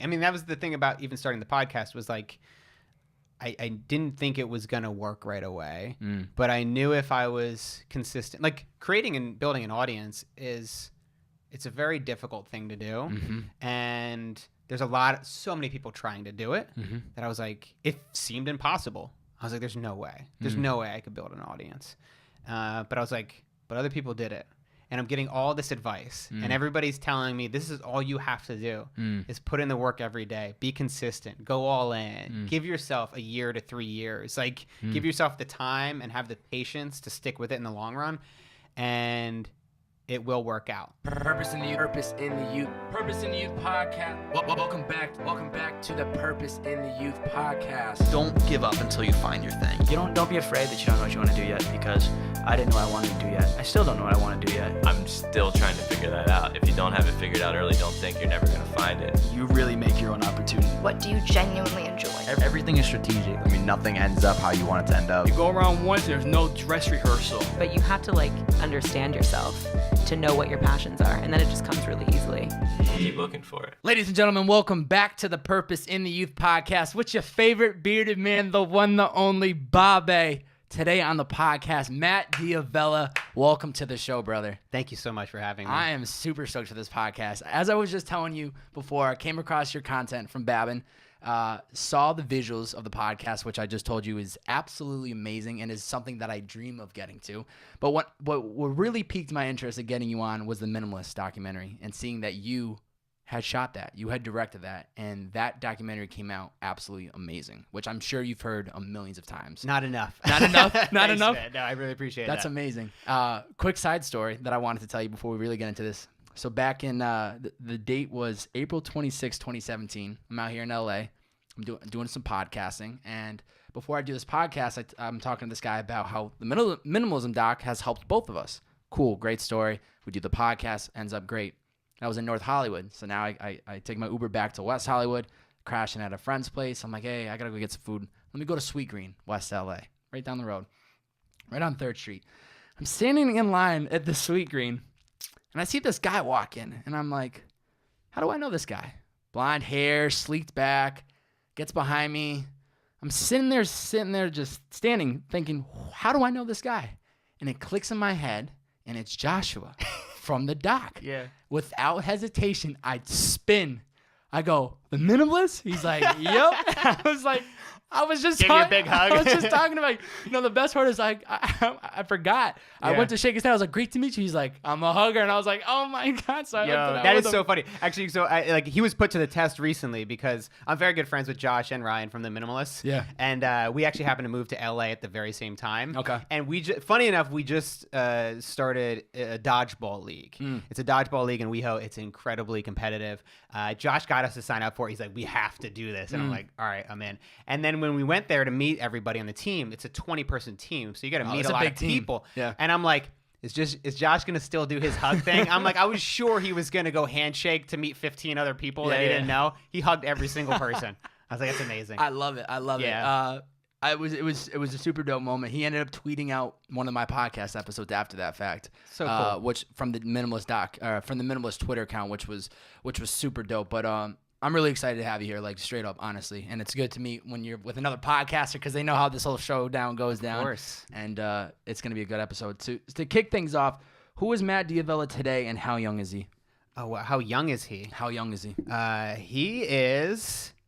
I mean, that was the thing about even starting the podcast was like, I didn't think it was going to work right away, but I knew if I was consistent, like creating and building an audience it's a very difficult thing to do. And there's so many people trying to do it that I was like, it seemed impossible. I was like, there's no way. There's no way I could build an audience. But I was like, but other people did it. And I'm getting all this advice. And everybody's telling me this is all you have to do is put in the work every day. Be consistent. Go all in. Give yourself a year to 3 years. Like, give yourself the time and have the patience to stick with it in the long run. And it will work out. Purpose in the youth. Purpose in the youth. Purpose in the youth podcast. Welcome back to the Purpose in the Youth podcast. Don't give up until you find your thing. Don't be afraid that you don't know what you want to do yet, because I didn't know what I wanted to do yet. I still don't know what I want to do yet. I'm still trying to figure that out. If you don't have it figured out early, don't think you're never going to find it. You really make your own opportunity. What do you genuinely enjoy? Everything is strategic. I mean, nothing ends up how you want it to end up. You go around once, there's no dress rehearsal. But you have to understand yourself to know what your passions are, and then it just comes really easily. Keep looking for it. Ladies and gentlemen, welcome back to the Purpose in the Youth podcast with your favorite bearded man, the one, the only Bobbbaaaay. Today on the podcast, Matt D'Avella. Welcome to the show, brother. Thank you so much for having me. I am super stoked for this podcast. As I was just telling you before, I came across your content from Babin, saw the visuals of the podcast, which I just told you is absolutely amazing and is something that I dream of getting to. But what really piqued my interest in getting you on was the Minimalist documentary, and seeing that you had shot that, you had directed that, and that documentary came out absolutely amazing, which I'm sure you've heard millions of times. Not enough. Not enough? Not Thanks, enough? man. No, I really appreciate that. That's amazing. Quick side story that I wanted to tell you before we really get into this. So back in, the date was April 26, 2017. I'm out here in LA. I'm doing some podcasting. And before I do this podcast, I'm talking to this guy about how the Minimalism doc has helped both of us. Cool, great story. We do the podcast, ends up great. I was in North Hollywood. So now I take my Uber back to West Hollywood, crashing at a friend's place. I'm like, hey, I got to go get some food. Let me go to Sweet Green, West LA, right down the road, right on 3rd Street. I'm standing in line at the Sweet Green, and I see this guy walk in, and I'm like, how do I know this guy? Blonde hair, sleeked back, gets behind me. I'm sitting there just standing thinking, how do I know this guy? And it clicks in my head, and it's Joshua from the doc. Yeah. Without hesitation, I spin. I go, the Minimalist? He's like, yep. I was just Give you a big hug. I was just talking about, the best part is I forgot. Yeah. I went to shake his hand. I was like, great to meet you. He's like, I'm a hugger. And I was like, oh my God. So I looked it up that with is him. so funny. Actually, so he was put to the test recently because I'm very good friends with Josh and Ryan from the Minimalists. Yeah. And we actually happened to move to LA at the very same time. Okay. And funny enough, we just started a dodgeball league. It's a dodgeball league in WeHo. It's incredibly competitive. Josh got us to sign up for it. He's like, we have to do this. And I'm like, all right, I'm in. And then when we went there to meet everybody on the team, it's a 20-person team. So you got to meet a lot of people. Yeah. And I'm like, is Josh going to still do his hug thing? I'm like, I was sure he was going to go handshake to meet 15 other people that he didn't know. He hugged every single person. I was like, that's amazing. I love it. Yeah. It was a super dope moment. He ended up tweeting out one of my podcast episodes after that fact. So cool. Which from the Minimalist from the Minimalist Twitter account, which was super dope. But I'm really excited to have you here, straight up, honestly. And it's good to meet when you're with another podcaster, because they know how this whole showdown goes down. Of course. And it's going to be a good episode. To kick things off, who is Matt D'Avella today, and how young is he? Oh, how young is he? How young is he?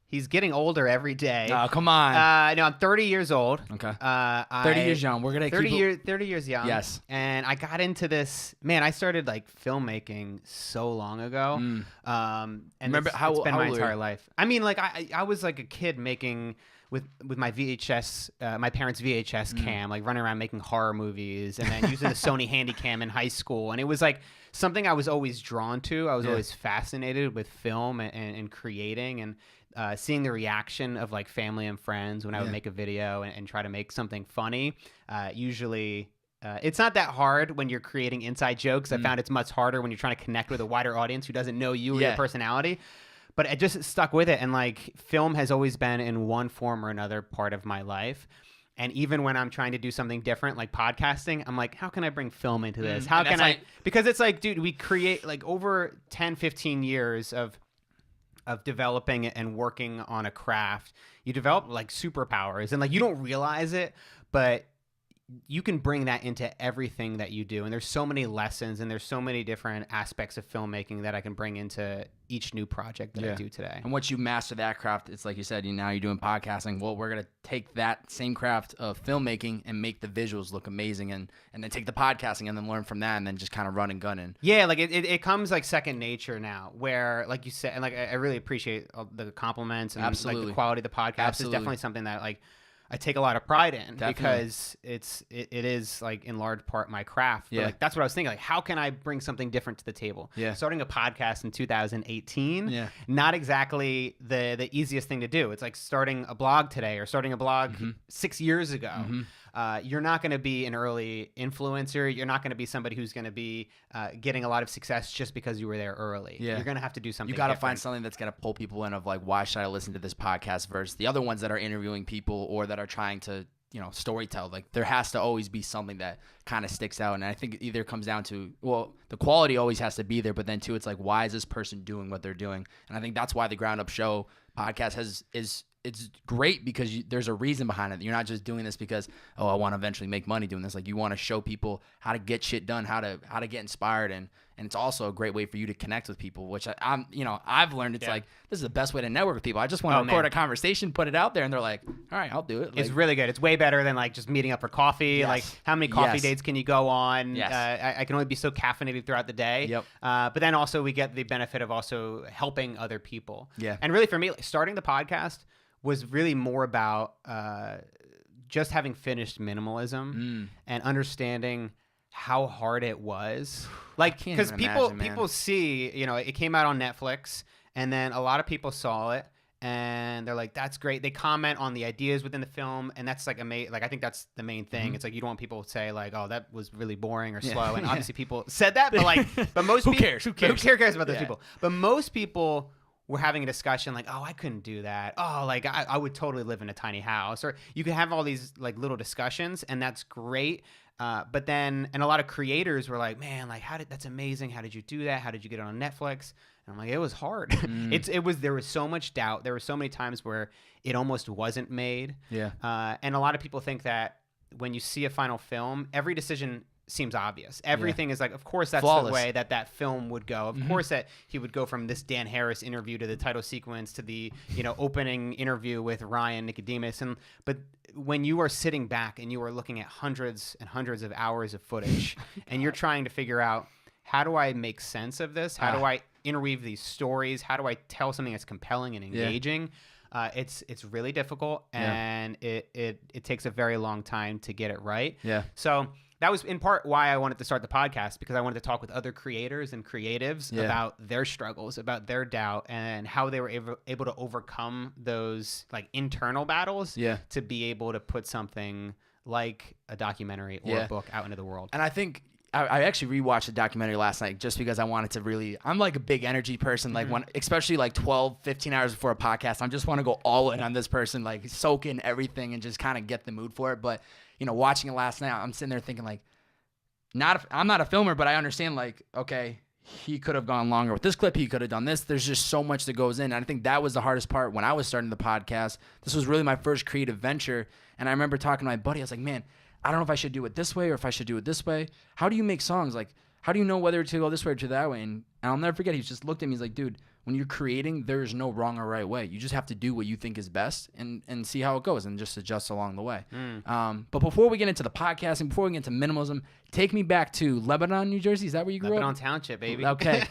He's getting older every day. Oh, come on. No, I'm 30 years old. Okay. 30 years young. We're going to keep 30 years young. Yes. And I got into this, man, I started filmmaking so long ago. And Remember it's how been my old were entire you? life. I mean, I was like a kid making with my VHS, my parents' VHS cam, running around making horror movies, and then using the Sony Handycam in high school. And it was something I was always drawn to. I was always fascinated with film and creating, and seeing the reaction of family and friends when I would make a video and try to make something funny. Usually it's not that hard when you're creating inside jokes. I found it's much harder when you're trying to connect with a wider audience who doesn't know you or your personality. But I just stuck with it. And film has always been in one form or another part of my life. And even when I'm trying to do something different, like podcasting, I'm like, how can I bring film into this? How can I? Because it's dude, we create over 10, 15 years of of developing and working on a craft, you develop like superpowers, and like you don't realize it, but you can bring that into everything that you do. And there's so many lessons and there's so many different aspects of filmmaking that I can bring into each new project that I do today. And once you master that craft, it's like you said, now you're doing podcasting. Well, we're going to take that same craft of filmmaking and make the visuals look amazing, and then take the podcasting and then learn from that, and then just kind of run and gun in. Yeah, like it comes like second nature now, where like you said, and like I really appreciate all the compliments and like the quality of the podcast is definitely something that like I take a lot of pride in, because it is like in large part my craft. But like that's what I was thinking. Like, how can I bring something different to the table? Yeah. Starting a podcast in 2018, not exactly the easiest thing to do. It's like starting a blog today or starting a blog 6 years ago. You're not going to be an early influencer. You're not going to be somebody who's going to be getting a lot of success just because you were there early. Yeah. You're going to have to do something. You got to find something that's going to pull people in, of like, why should I listen to this podcast versus the other ones that are interviewing people or that are trying to, story tell. Like, there has to always be something that kind of sticks out. And I think it either comes down to, well, the quality always has to be there, but then too, it's like, why is this person doing what they're doing? And I think that's why the Ground Up Show podcast it's great, because there's a reason behind it. You're not just doing this because, I want to eventually make money doing this. Like, you want to show people how to get shit done, how to get inspired, and it's also a great way for you to connect with people, which I've learned it's like, this is the best way to network with people. I just want to record a conversation, put it out there, and they're like, all right, I'll do it. Like, it's really good. It's way better than like just meeting up for coffee. Like, how many coffee dates can you go on? I can only be so caffeinated throughout the day. But then also we get the benefit of also helping other people. And really for me, like, starting the podcast was really more about just having finished Minimalism and understanding how hard it was. Like, because people see, it came out on Netflix, and then a lot of people saw it, and they're like, that's great. They comment on the ideas within the film, and that's like amazing. Like, I think that's the main thing. It's like, you don't want people to say like, oh, that was really boring or slow. And obviously people said that, but like, but most people, cares? Who cares about those people? But most people we're having a discussion like, oh, I couldn't do that. Oh, like I would totally live in a tiny house. Or you can have all these like little discussions, and that's great. But then, and a lot of creators were like, man, like that's amazing. How did you do that? How did you get it on Netflix? And I'm like, it was hard. There was so much doubt. There were so many times where it almost wasn't made. And a lot of people think that when you see a final film, every decision seems obvious. Everything is like, of course, that's flawless. The way that film would go. Of course, that he would go from this Dan Harris interview to the title sequence to the opening interview with Ryan Nicodemus. But when you are sitting back and you are looking at hundreds and hundreds of hours of footage, and you're trying to figure out, how do I make sense of this? How do I interweave these stories? How do I tell something that's compelling and engaging? It's really difficult, and it takes a very long time to get it right. So that was in part why I wanted to start the podcast, because I wanted to talk with other creators and creatives about their struggles, about their doubt, and how they were able to overcome those like internal battles to be able to put something like a documentary or a book out into the world. And I think I actually rewatched the documentary last night just because I wanted to really, I'm like a big energy person, like especially like 12, 15 hours before a podcast, I just want to go all in on this person, like soak in everything and just kind of get the mood for it. But, watching it last night, I'm sitting there thinking like, I'm not a filmer, but I understand like, okay, he could have gone longer with this clip. He could have done this. There's just so much that goes in. And I think that was the hardest part when I was starting the podcast. This was really my first creative venture. And I remember talking to my buddy. I was like, man, I don't know if I should do it this way or if I should do it this way. How do you make songs? Like, how do you know whether to go this way or to that way? And I'll never forget, he just looked at me. He's like, dude, when you're creating, there is no wrong or right way. You just have to do what you think is best and see how it goes and just adjust along the way. But before we get into the podcasting, before we get into minimalism, take me back to Lebanon, New Jersey. Is that where you grew up? Lebanon Township, baby. Okay.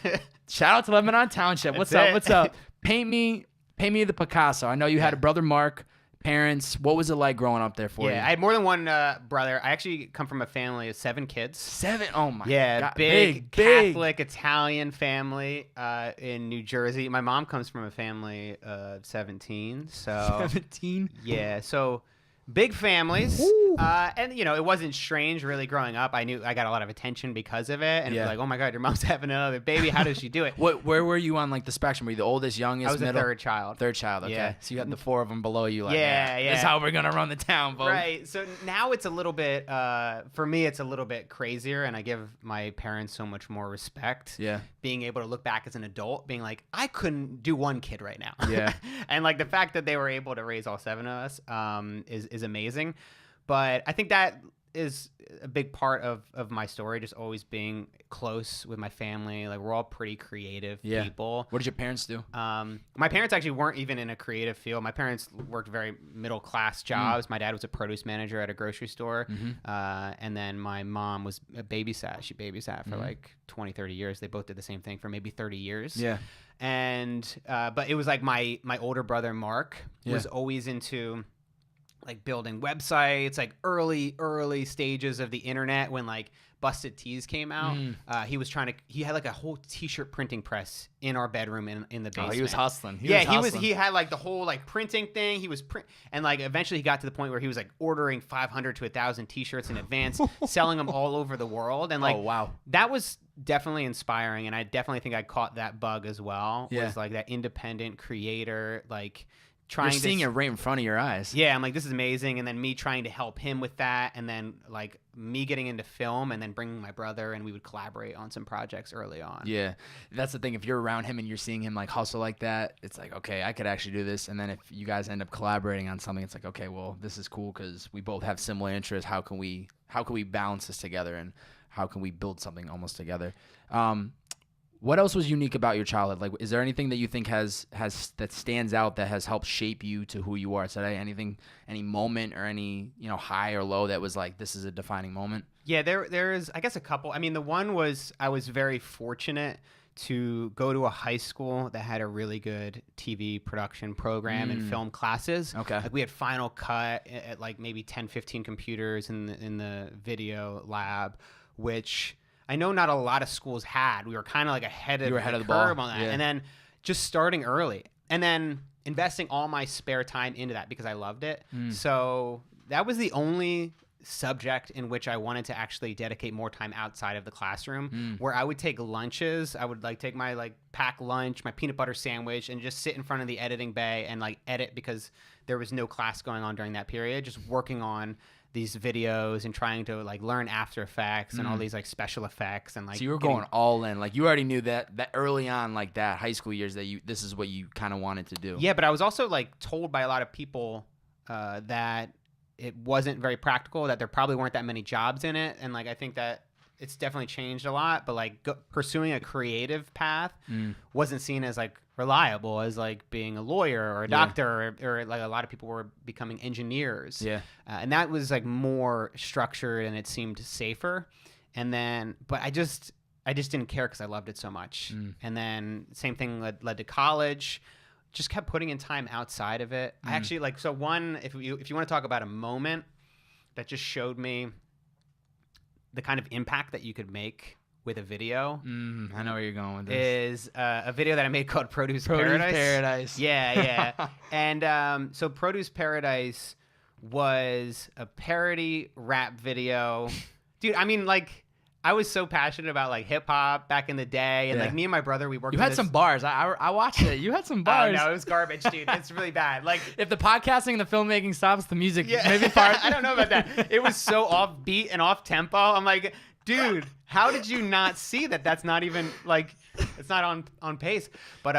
Shout out to Lebanon Township. What's up? What's up? Paint me the Picasso. I know you had a brother, Mark. Parents, what was it like growing up there for you? Yeah, I had more than one brother. I actually come from a family of 7 kids. 7? Oh my God. Big Catholic Italian family in New Jersey. My mom comes from a family of 17. So 17? Yeah, so big families. And you know, it wasn't strange really growing up. I knew I got a lot of attention because of it, and it was like, oh my god, your mom's having another baby. How does she do it? Where were you on like the spectrum? Were you the oldest, youngest, I was middle? the third child. Third child. Okay. Yeah. So you had the 4 of them below you. Like, Yeah. This is how we're gonna run the town, folks. Right. So now it's a little bit, for me, it's a little bit crazier, and I give my parents so much more respect. Yeah. Being able to look back as an adult, being like, I couldn't do one kid right now. Yeah. And like the fact that they were able to raise all 7 of us is amazing. But I think that is a big part of my story, just always being close with my family. Like, we're all pretty creative people. What did your parents do? My parents actually weren't even in a creative field. My parents worked very middle class jobs. My dad was a produce manager at a grocery store. And then my mom was a babysat. She babysat for like 20, 30 years. They both did the same thing for maybe 30 years. Yeah. And but it was like my older brother Mark was always into like building websites, like early stages of the internet when like Busted Tees came out. He had like a whole t-shirt printing press in our bedroom in the basement. Oh, he was hustling. He had like the whole like printing thing. He was and like eventually he got to the point where he was like ordering 500 to 1,000 t-shirts in advance, selling them all over the world. And like, oh wow, that was definitely inspiring. And I definitely think I caught that bug as well. Yeah. Was like that independent creator, like you're seeing it right in front of your eyes. Yeah, I'm like, this is amazing. And then me trying to help him with that, and then like me getting into film, and then bringing my brother, and we would collaborate on some projects early on. Yeah, that's the thing. If you're around him and you're seeing him like hustle like that, it's like, okay, I could actually do this. And then if you guys end up collaborating on something, it's like, okay, well, this is cool because we both have similar interests. How can we balance this together, and how can we build something almost together? What else was unique about your childhood? Like, is there anything that you think has that stands out that has helped shape you to who you are today? Anything, any moment or any, high or low that was like, this is a defining moment? Yeah, there is, I guess, a couple. I mean, the one was I was very fortunate to go to a high school that had a really good TV production program and film classes. Okay. Like, we had Final Cut at like maybe 10, 15 computers in the video lab, which I know not a lot of schools had. We were kind of like ahead of the curve ball on that. Yeah. And then just starting early, and then investing all my spare time into that because I loved it. So that was the only subject in which I wanted to actually dedicate more time outside of the classroom, where I would take lunches. I would like take my like pack lunch, my peanut butter sandwich, and just sit in front of the editing bay and like edit, because there was no class going on during that period, just working on these videos and trying to like learn After Effects and all these like special effects. And like, so you were going all in, like you already knew that early on, like that high school years, that this is what you kind of wanted to do. Yeah, but I was also like told by a lot of people that it wasn't very practical, that there probably weren't that many jobs in it. And like, I think that it's definitely changed a lot, but like pursuing a creative path wasn't seen as like reliable as like being a lawyer or a doctor, or like a lot of people were becoming engineers. Yeah. And that was like more structured, and it seemed safer. And then, but I just didn't care because I loved it so much. And then same thing led to college. Just kept putting in time outside of it. I actually like, so one, if you want to talk about a moment that just showed me the kind of impact that you could make with a video. I know where you're going with this. Is a video that I made called Produce Paradise. Yeah. And so Produce Paradise was a parody rap video. Dude, I mean, like, I was so passionate about like hip hop back in the day, and like me and my brother, we worked. You had some bars. I watched it. You had some bars. Oh no, it was garbage, dude. It's really bad. Like, if the podcasting and the filmmaking stops, the music maybe I don't know about that. It was so offbeat and off tempo. I'm like, dude, how did you not see that? That's not even like, it's not on pace. But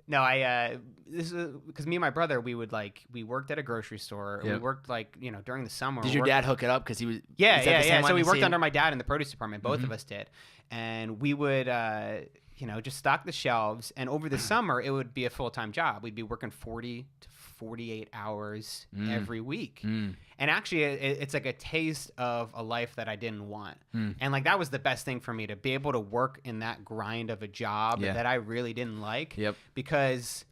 no, this is because me and my brother, we worked at a grocery store. Yep. We worked like, during the summer. Did your dad hook it up? Because he was. Yeah. So we worked under my dad in the produce department. Both of us did. And we would, just stock the shelves. And over the summer, it would be a full-time job. We'd be working 40 to 48 hours every week. And actually, it's like a taste of a life that I didn't want. And like, that was the best thing for me, to be able to work in that grind of a job that I really didn't like. Yep. Because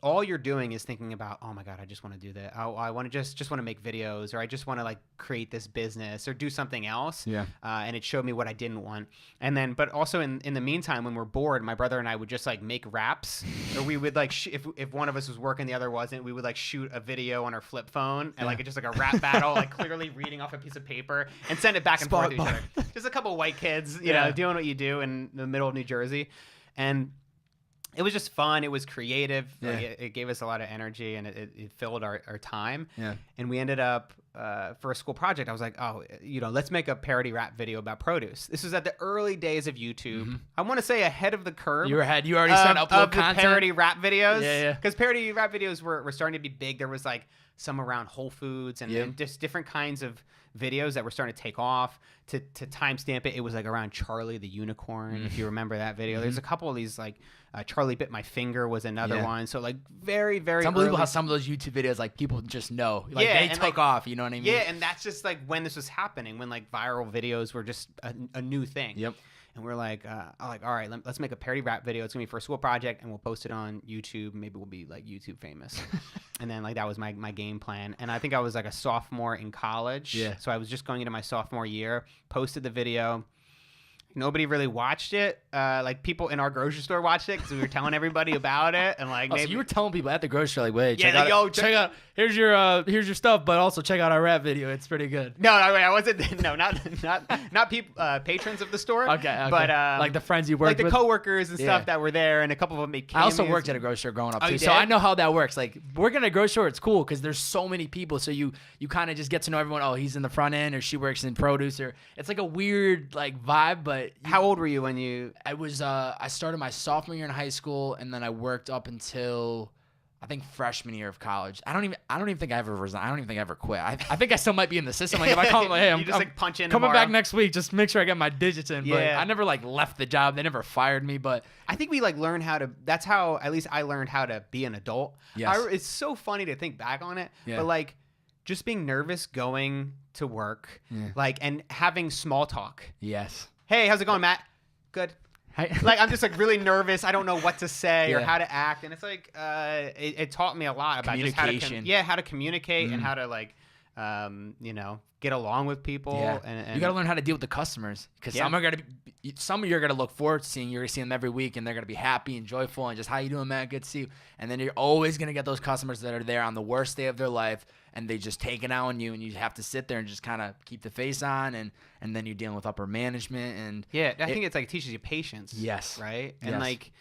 all you're doing is thinking about, oh my God, I just want to do that. I want to just want to make videos, or I just want to like create this business or do something else. Yeah. And it showed me what I didn't want. And then, but also in the meantime, when we're bored, my brother and I would just like make raps, or we would like, if one of us was working, the other wasn't, we would like shoot a video on our flip phone and like just like a rap battle, like clearly reading off a piece of paper and send it back and forth to each other. Just a couple white kids, you know, doing what you do in the middle of New Jersey. And it was just fun. It was creative. Yeah. Like it gave us a lot of energy, and it filled our time. Yeah. And we ended up, for a school project, I was like, oh, you know, let's make a parody rap video about produce. This was at the early days of YouTube. I want to say ahead of the curve. You were ahead. You already started upload content. The parody rap videos. Yeah. Because parody rap videos were starting to be big. There was like some around Whole Foods and just different kinds of videos that were starting to take off. To timestamp it, it was like around Charlie the Unicorn, if you remember that video. There's a couple of these like Charlie Bit My Finger was another one. So like very, very It's unbelievable early. how some of those YouTube videos, like people just know. Like Yeah, they and, took like, off, you know what I mean? Yeah, and that's just like when this was happening, when like viral videos were just a new thing. Yep. And we're like, all right, let's make a parody rap video. It's gonna be for a school project, and we'll post it on YouTube. Maybe we'll be like YouTube famous. And then like that was my game plan. And I think I was like a sophomore in college. Yeah. So I was just going into my sophomore year. Posted the video. Nobody really watched it. Like people in our grocery store watched it because we were telling everybody about it, and like Oh, so you were telling people at the grocery store, like, wait, Yeah, check like, out, yo, check out. Here's your stuff, but also check out our rap video. It's pretty good. No, I wasn't. No, not people, patrons of the store. Okay. But like the friends you like worked the with. coworkers and stuff Yeah. that were there, and a couple of them made I also cameos. worked at a grocery store growing up Oh, too, you so did? I know how that works. Like working at a grocery store, it's cool because there's so many people, so you kind of just get to know everyone. Oh, he's in the front end, or she works in produce, or it's like a weird like vibe. But How old were you when you? I started my sophomore year in high school, and then I worked up until I think freshman year of college. I don't even think I ever resigned. I don't even think I ever quit. I think I still might be in the system. Like if I call them, like, hey, You just, like, punch in coming tomorrow. back next week. Just make sure I get my digits in. But Yeah. I never like left the job. They never fired me. But I think we like learn how to. That's how at least I learned how to be an adult. Yes. It's so funny to think back on it. Yeah. But like, just being nervous going to work, like, and having small talk. yes, Hey, how's it going, Matt? Good. Like I'm just like really nervous. I don't know what to say or Yeah. how to act, and it's like it taught me a lot about just how to Communication. how to communicate and how to like get along with people. yeah. And You got to learn how to deal with the customers because Yeah. some of you're gonna look forward to seeing. You're gonna see them every week, and they're gonna be happy and joyful and just how you doing, man? Good to see you. And then you're always gonna get those customers that are there on the worst day of their life, and they just take it out on you, and you have to sit there and just kind of keep the face on, and then you're dealing with upper management and I think it's like it teaches you patience. Yes. Right. And Yes. like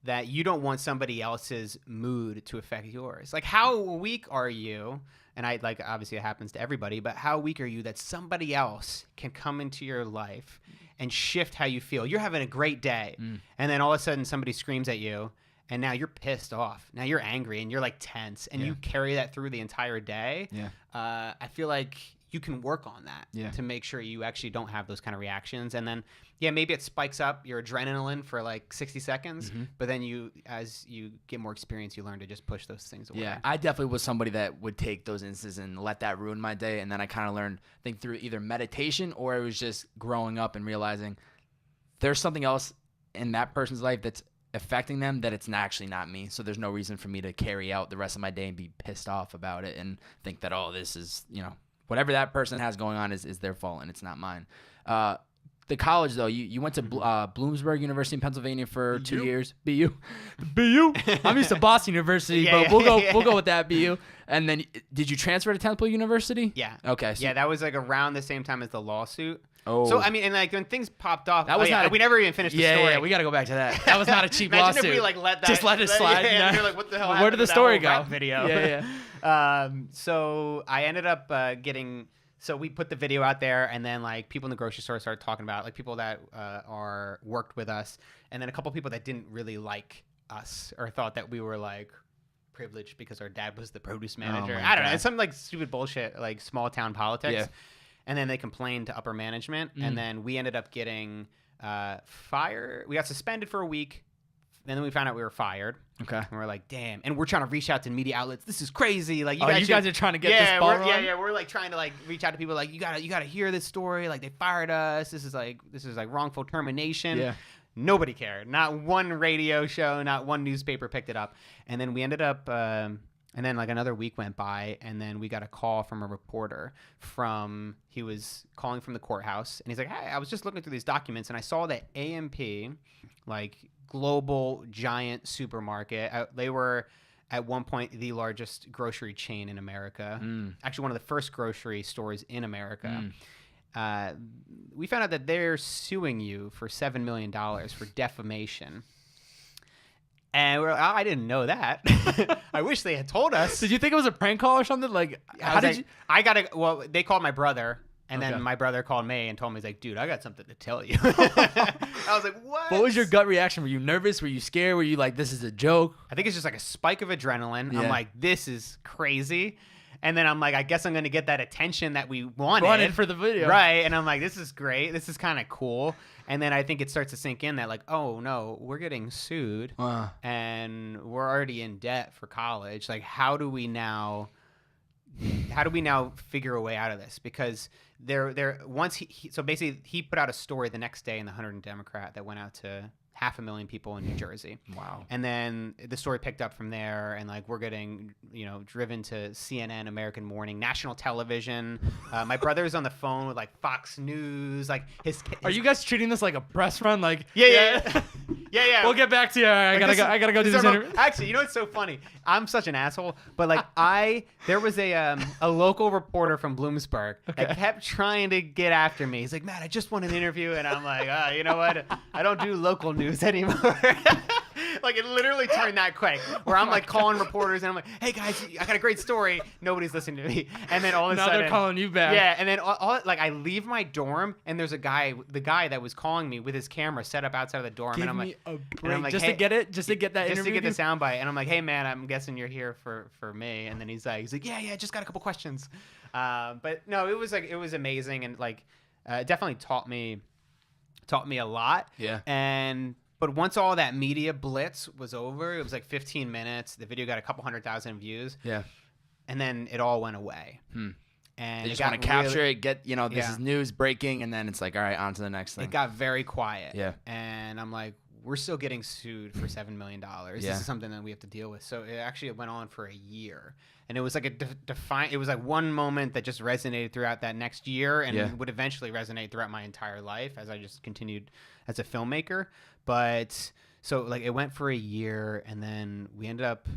that you don't want somebody else's mood to affect yours. Like how weak are you? And I like obviously it happens to everybody, but how weak are you that somebody else can come into your life and shift how you feel? You're having a great day, and then all of a sudden somebody screams at you, and now you're pissed off. Now you're angry, and you're like tense, and you carry that through the entire day. Yeah. I feel like you can work on that to make sure you actually don't have those kind of reactions, and then maybe it spikes up your adrenaline for like 60 seconds, but then as you get more experience, you learn to just push those things away. Yeah, I definitely was somebody that would take those instances and let that ruin my day. And then I kind of learned, I think, through either meditation or it was just growing up and realizing there's something else in that person's life that's affecting them that it's actually not me. So there's no reason for me to carry out the rest of my day and be pissed off about it and think that, oh, this is, whatever that person has going on is their fault and it's not mine. The college, though, you went to Bloomsburg University in Pennsylvania for 2 years. BU. I'm used to Boston University, but we'll go with that, BU. And then did you transfer to Temple University? Yeah. Okay. So That was like around the same time as the lawsuit. Oh. So I mean, and like when things popped off, That was not a- we never even finished the story. Yeah, we got to go back to that. That was not a cheap Imagine lawsuit. if we like let that just let it slide. Yeah, and you're like, what the hell? Where happened did to the that story whole go? rap video. Yeah. So I ended up getting. So we put the video out there, and then like people in the grocery store started talking about it, like people that worked with us, and then a couple people that didn't really like us or thought that we were like privileged because our dad was the produce manager. my I don't know. God. It's some like stupid bullshit, like small town politics. Yeah. And then they complained to upper management, and then we ended up getting fired. We got suspended for a week, and then we found out we were fired. Okay. And we're like, damn. And we're trying to reach out to media outlets. This is crazy. Like, You guys are trying to get this ball rolling? We're like trying to like reach out to people. Like, you gotta hear this story. Like, they fired us. This is like wrongful termination. Yeah. Nobody cared. Not one radio show, not one newspaper picked it up. And then we ended up, and then like another week went by, and then we got a call from a reporter he was calling from the courthouse, and he's like, hey, I was just looking through these documents, and I saw that A&P, like global giant supermarket, they were at one point the largest grocery chain in America, actually one of the first grocery stores in America. We found out that they're suing you for $7 million for defamation. And I didn't know that. I wish they had told us. Did you think it was a prank call or something? Like, they called my brother, and then my brother called me and told me, he's like, dude, I got something to tell you. I was like, what? What was your gut reaction? Were you nervous? Were you scared? Were you like, this is a joke? I think it's just like a spike of adrenaline. Yeah. I'm like, this is crazy. And then I'm like, I guess I'm going to get that attention that we wanted for the video. Right. And I'm like, this is great. This is kind of cool. And then I think it starts to sink in that like, oh no, we're getting sued and we're already in debt for college. Like, how do we now figure a way out of this? Because once so basically he put out a story the next day in the Hunterdon Democrat that went out to 500,000 people in New Jersey. Wow. And then the story picked up from there, and like we're getting, driven to CNN, American Morning, national television. My brother's on the phone with like Fox News, like his Are you guys treating this like a press run? Like, yeah. We'll get back to you. I gotta go do this interview. Actually, you know what's so funny? I'm such an asshole, but like there was a local reporter from Bloomsburg that kept trying to get after me. He's like, Matt, I just want an interview, and I'm like, you know what? I don't do local news anymore. Like, it literally turned that quick, where I'm like calling reporters, and I'm like, hey guys, I got a great story. Nobody's listening to me. And then all of a sudden, they're calling you back. Yeah, and then like I leave my dorm, and there's the guy that was calling me with his camera set up outside of the dorm, and I'm like, just to get that interview, just to get the soundbite, and I'm like, hey man, I'm guessing you're here for me. And then he's like, yeah, just got a couple questions. But no, it was amazing, and like definitely taught me a lot. Yeah. But once all that media blitz was over, it was like 15 minutes. The video got a couple 100,000 views. Yeah. And then it all went away. And And they just want to capture it, get, this is news breaking, and then it's like, all right, on to the next thing. It got very quiet. Yeah. And I'm like, we're still getting sued for $7 million. This is something that we have to deal with. So it went on for a year. And it was like it was like one moment that just resonated throughout that next year, and would eventually resonate throughout my entire life as I just continued as a filmmaker. But so like it went for a year, and then we ended up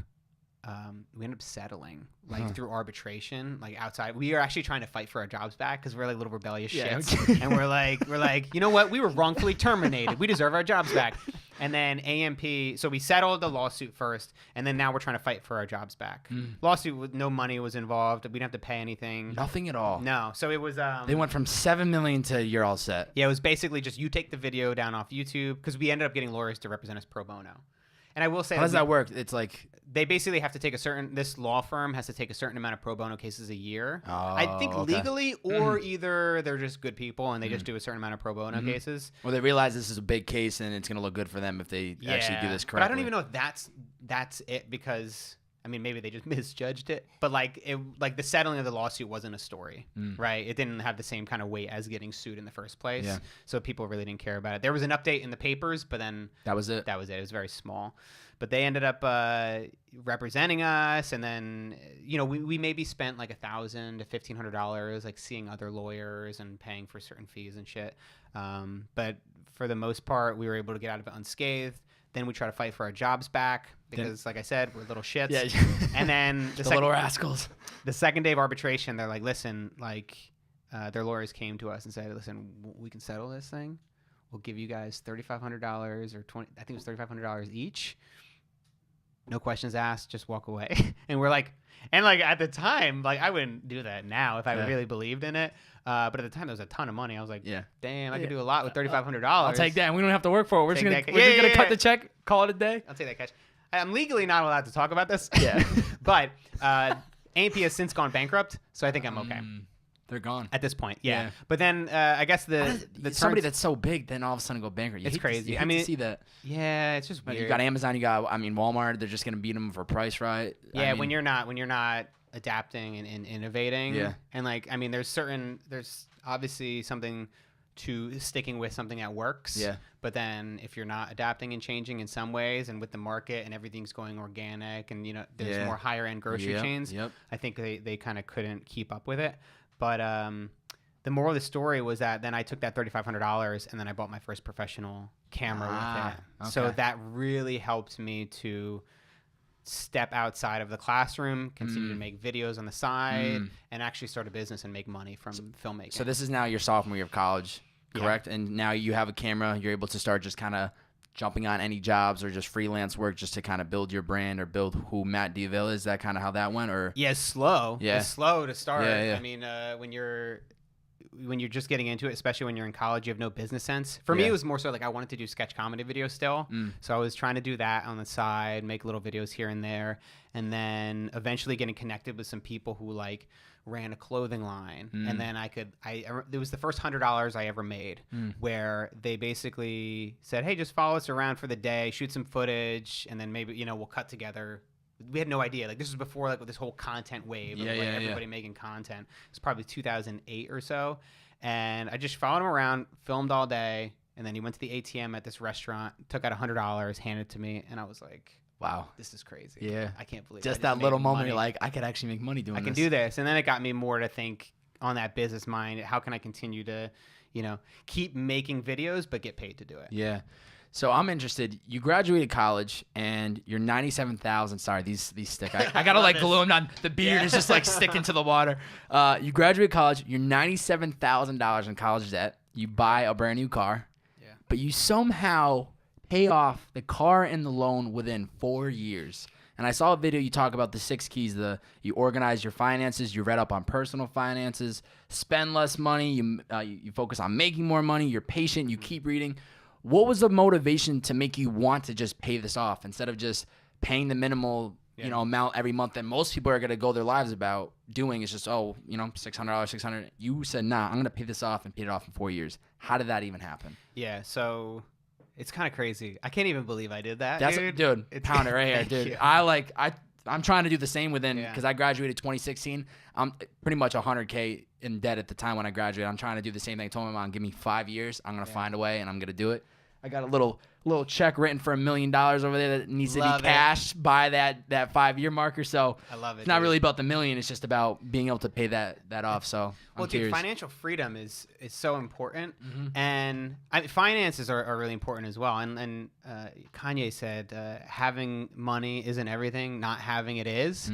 settling like through arbitration, like outside. We are actually trying to fight for our jobs back because we're like little rebellious shits, and we're like, you know what? We were wrongfully terminated. We deserve our jobs back. And then A&P, so we settled the lawsuit first, and then now we're trying to fight for our jobs back. Lawsuit with no money was involved. We didn't have to pay anything. Nothing at all. No. So it was. They went from $7 million to you're all set. Yeah, it was basically just you take the video down off YouTube, because we ended up getting lawyers to represent us pro bono. And I will say, how does that work? It's like they basically have to take this law firm has to take a certain amount of pro bono cases a year. Oh, I think legally, or either they're just good people and they just do a certain amount of pro bono cases. Well, they realize this is a big case and it's going to look good for them if they actually do this correctly. But I don't even know if that's it, because I mean, maybe they just misjudged it. But like the settling of the lawsuit wasn't a story, right? It didn't have the same kind of weight as getting sued in the first place. Yeah. So people really didn't care about it. There was an update in the papers, but then that was it. It was very small. But they ended up representing us, and then we maybe spent like $1,000 to $1,500 like seeing other lawyers and paying for certain fees and shit. But for the most part, we were able to get out of it unscathed. Then we try to fight for our jobs back because, like I said, we're little shits. Yeah. And then the little rascals. The second day of arbitration, they're like, listen, their lawyers came to us and said, listen, we can settle this thing. We'll give you guys $3,500 or I think it was $3,500 each. No questions asked, just walk away. And we're like, at the time, like I wouldn't do that now if I really believed in it. But at the time, there was a ton of money. I was like, damn, I could do a lot with $3,500. I'll take that. And we don't have to work for it. We're just gonna cut the check, call it a day. I'll take that cash. I'm legally not allowed to talk about this. Yeah. But A&P has since gone bankrupt, so I think I'm okay. They're gone at this point. Yeah. But then I guess somebody that's so big then all of a sudden go bankrupt. It's crazy. I mean, see that. Yeah, it's just weird. You got Amazon. You got Walmart. They're just gonna beat them for price, right? Yeah. When you're not adapting and innovating. Yeah. And there's obviously something to sticking with something that works. Yeah. But then if you're not adapting and changing in some ways, and with the market and everything's going organic, and there's more higher end grocery chains, I think they kind of couldn't keep up with it. But the moral of the story was that then I took that $3,500 and then I bought my first professional camera with it. Okay. So that really helped me to step outside of the classroom, continue to make videos on the side, and actually start a business and make money from filmmaking. So this is now your sophomore year of college, correct? Yeah. And now you have a camera. You're able to start just kind of jumping on any jobs or just freelance work just to kind of build your brand or build who Matt D'Avila is. Is that kind of how that went? Or it's slow. Yeah. It's slow to start. Yeah. I mean, when you're just getting into it, especially when you're in college, you have no business sense. For me, it was more so like I wanted to do sketch comedy videos still. So I was trying to do that on the side, make little videos here and there, and then eventually getting connected with some people who like ran a clothing line. And then it was the first $100 I ever made, where they basically said, hey, just follow us around for the day, shoot some footage, and then maybe, we'll cut together. We had no idea. Like, this was before like this whole content wave of everybody making content. It was probably 2008 or so. And I just followed him around, filmed all day, and then he went to the ATM at this restaurant, took out $100, handed it to me, and I was like, wow, this is crazy. Yeah. I can't believe just that little moment you're like, I could actually make money doing this. I can do this. And then it got me more to think on that business mind, how can I continue to, keep making videos but get paid to do it? Yeah. So I'm interested. You graduated college and you're 97,000. Sorry, these stick. I gotta like glue them on. The beard is just like sticking to the water. You graduate college. You're $97,000 in college debt. You buy a brand new car. Yeah. But you somehow pay off the car and the loan within 4 years. And I saw a video you talk about the 6 keys. You organize your finances. You read up on personal finances. Spend less money. You focus on making more money. You're patient. You keep reading. What was the motivation to make you want to just pay this off instead of just paying the minimal, amount every month that most people are going to go their lives about doing? Is just, $600, $600. You said, nah, I'm going to pay this off and pay it off in 4 years. How did that even happen? Yeah, so it's kind of crazy. I can't even believe I did that, dude. Pound it right here, dude. I'm trying to do the same because I graduated 2016. I'm pretty much $100K in debt at the time when I graduated. I'm trying to do the same thing. I told my mom, give me 5 years. I'm going to find a way and I'm going to do it. I got a little check written for $1 million over there that needs to be cashed by that 5-year marker. So I love it. It's not really about the million. It's just about being able to pay that off. So financial freedom is so important, and finances are really important as well. And Kanye said, having money isn't everything. Not having it is.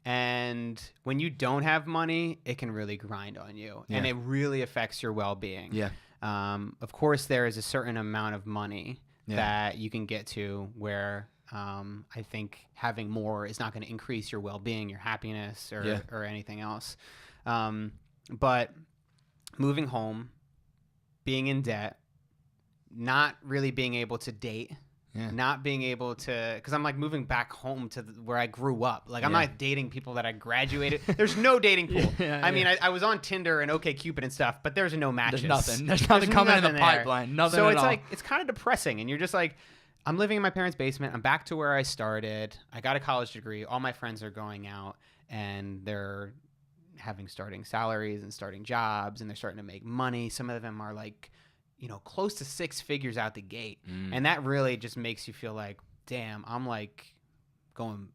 And when you don't have money, it can really grind on you, and it really affects your well-being. Yeah. Of course, there is a certain amount of money that you can get to where I think having more is not going to increase your well-being, your happiness, or anything else. But moving home, being in debt, not really being able to date, not being able to, because I'm like moving back home to where I grew up. Like I'm not dating people that I graduated. There's no dating pool. I mean, I was on Tinder and OkCupid and stuff, but there's no matches. There's nothing coming in the pipeline. Nothing. So at it's all. like it's kind of depressing, and you're just like, I'm living in my parents' basement. I'm back to where I started. I got a college degree. All my friends are going out, and they're starting salaries and starting jobs, and they're starting to make money. Some of them are like, close to 6 figures out the gate. And that really just makes you feel like, damn, I'm like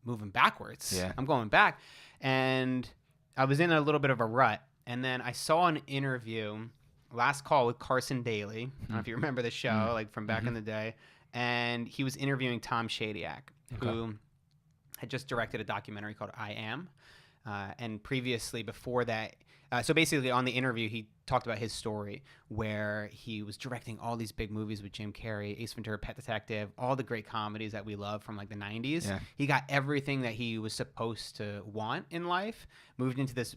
moving backwards. Yeah. I'm going back. And I was in a little bit of a rut. And then I saw an interview, Last Call with Carson Daly. I don't know if you remember the show, like from back in the day. And he was interviewing Tom Shadyac, who had just directed a documentary called I Am. And previously, before that, so basically on the interview, he talked about his story where he was directing all these big movies with Jim Carrey, Ace Ventura, Pet Detective, all the great comedies that we love from like the 90s. Yeah. He got everything that he was supposed to want in life, moved into this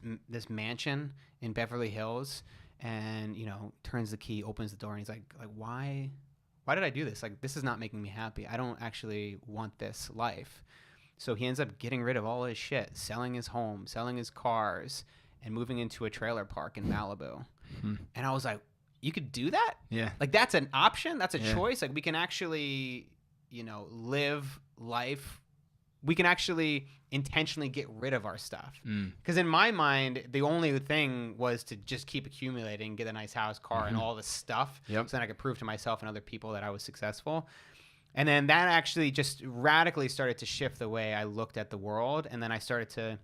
mansion in Beverly Hills, and, turns the key, opens the door, and he's like, why did I do this? Like, this is not making me happy. I don't actually want this life. So he ends up getting rid of all his shit, selling his home, selling his cars, and moving into a trailer park in Malibu. And I was like, you could do that? Yeah. Like, that's an option? That's a choice? Like, we can actually, live life we can actually intentionally get rid of our stuff. Because in my mind, the only thing was to just keep accumulating, get a nice house, car, and all this stuff, so then I could prove to myself and other people that I was successful. And then that actually just radically started to shift the way I looked at the world. And then I started to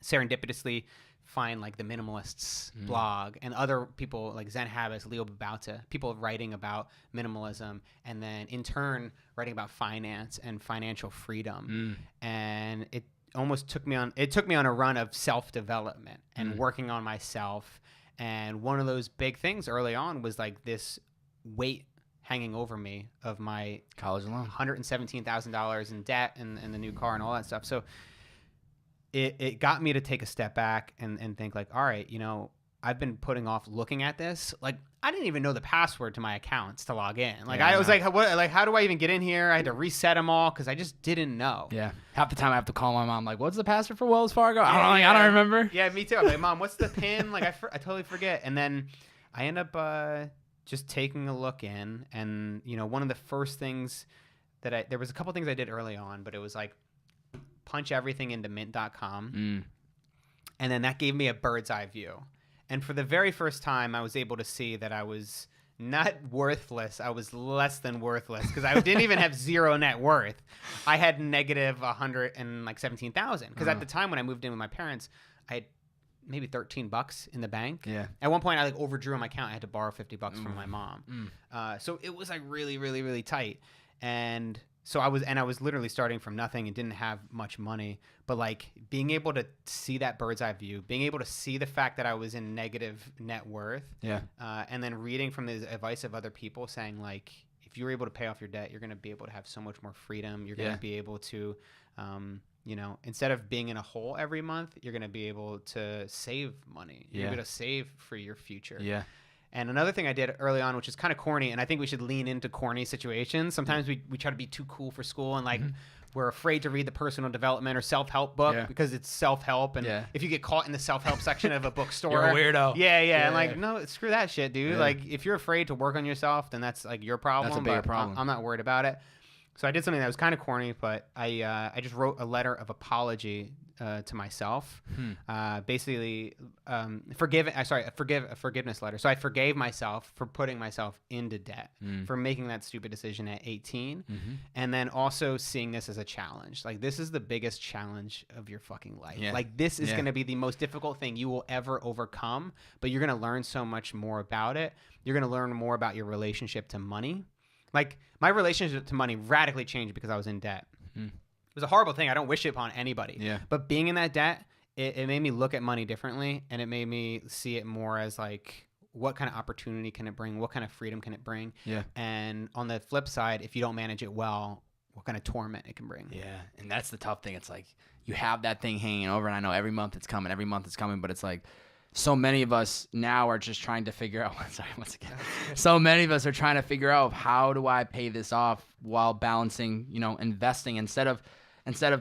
serendipitously find like the Minimalists blog and other people like Zen Habits, Leo Babauta, people writing about minimalism, and then in turn writing about finance and financial freedom. And it almost took me on a run of self-development and working on myself. And one of those big things early on was like this weight hanging over me of my college loan, $117,000 in debt and the new car and all that stuff. So it got me to take a step back and think like, all right, you know, I've been putting off looking at this. Like, I didn't even know the password to my accounts to log in. Like, I was like, what? Like, how do I even get in here? I had to reset them all because I just didn't know. Yeah. Half the time I have to call my mom, like, what's the password for Wells Fargo? I don't remember. Yeah, me too. I'm like, Mom, what's the PIN? Like, I totally forget. And then I end up just taking a look in. And, you know, one of the first things that there was a couple things I did early on, but it was like, punch everything into mint.com. And then that gave me a bird's eye view. And for the very first time, I was able to see that I was not worthless. I was less than worthless because I didn't even have zero net worth. I had negative 117,000 because at the time when I moved in with my parents, I had maybe $13 in the bank. Yeah. At one point, I like overdrew on my account. I had to borrow $50 from my mom. So it was like really, really, really tight. And so I was literally starting from nothing and didn't have much money, but like being able to see that bird's eye view, being able to see the fact that I was in negative net worth, and then reading from the advice of other people saying like, if you were able to pay off your debt, you're going to be able to have so much more freedom. You're going to be able to, you know, instead of being in a hole every month, you're going to be able to save money. You're able to save for your future. Yeah. And another thing I did early on, which is kind of corny, and I think we should lean into corny situations. Sometimes we try to be too cool for school, and like we're afraid to read the personal development or self-help book because it's self-help. And if you get caught in the self-help section of a bookstore, you're a weirdo. Yeah. And like, no, screw that shit, dude. Like, if you're afraid to work on yourself, then that's like your problem. That's a bigger problem. I'm not worried about it. So I did something that was kind of corny, but I just wrote a letter of apology to myself, basically a forgiveness letter. So I forgave myself for putting myself into debt, for making that stupid decision at 18, and then also seeing this as a challenge. Like, this is the biggest challenge of your fucking life. Like, this is going to be the most difficult thing you will ever overcome, but you're going to learn so much more about it. You're going to learn more about your relationship to money. Like, my relationship to money radically changed because I was in debt. It was a horrible thing. I don't wish it upon anybody. Yeah. But being in that debt, it made me look at money differently, and it made me see it more as like, what kind of opportunity can it bring? What kind of freedom can it bring? Yeah. And on the flip side, if you don't manage it well, what kind of torment it can bring? Yeah. And that's the tough thing. It's like you have that thing hanging over, and I know every month it's coming, but it's like, so many of us now are just trying to figure out, so many of us are trying to figure out, how do I pay this off while balancing, you know, investing instead of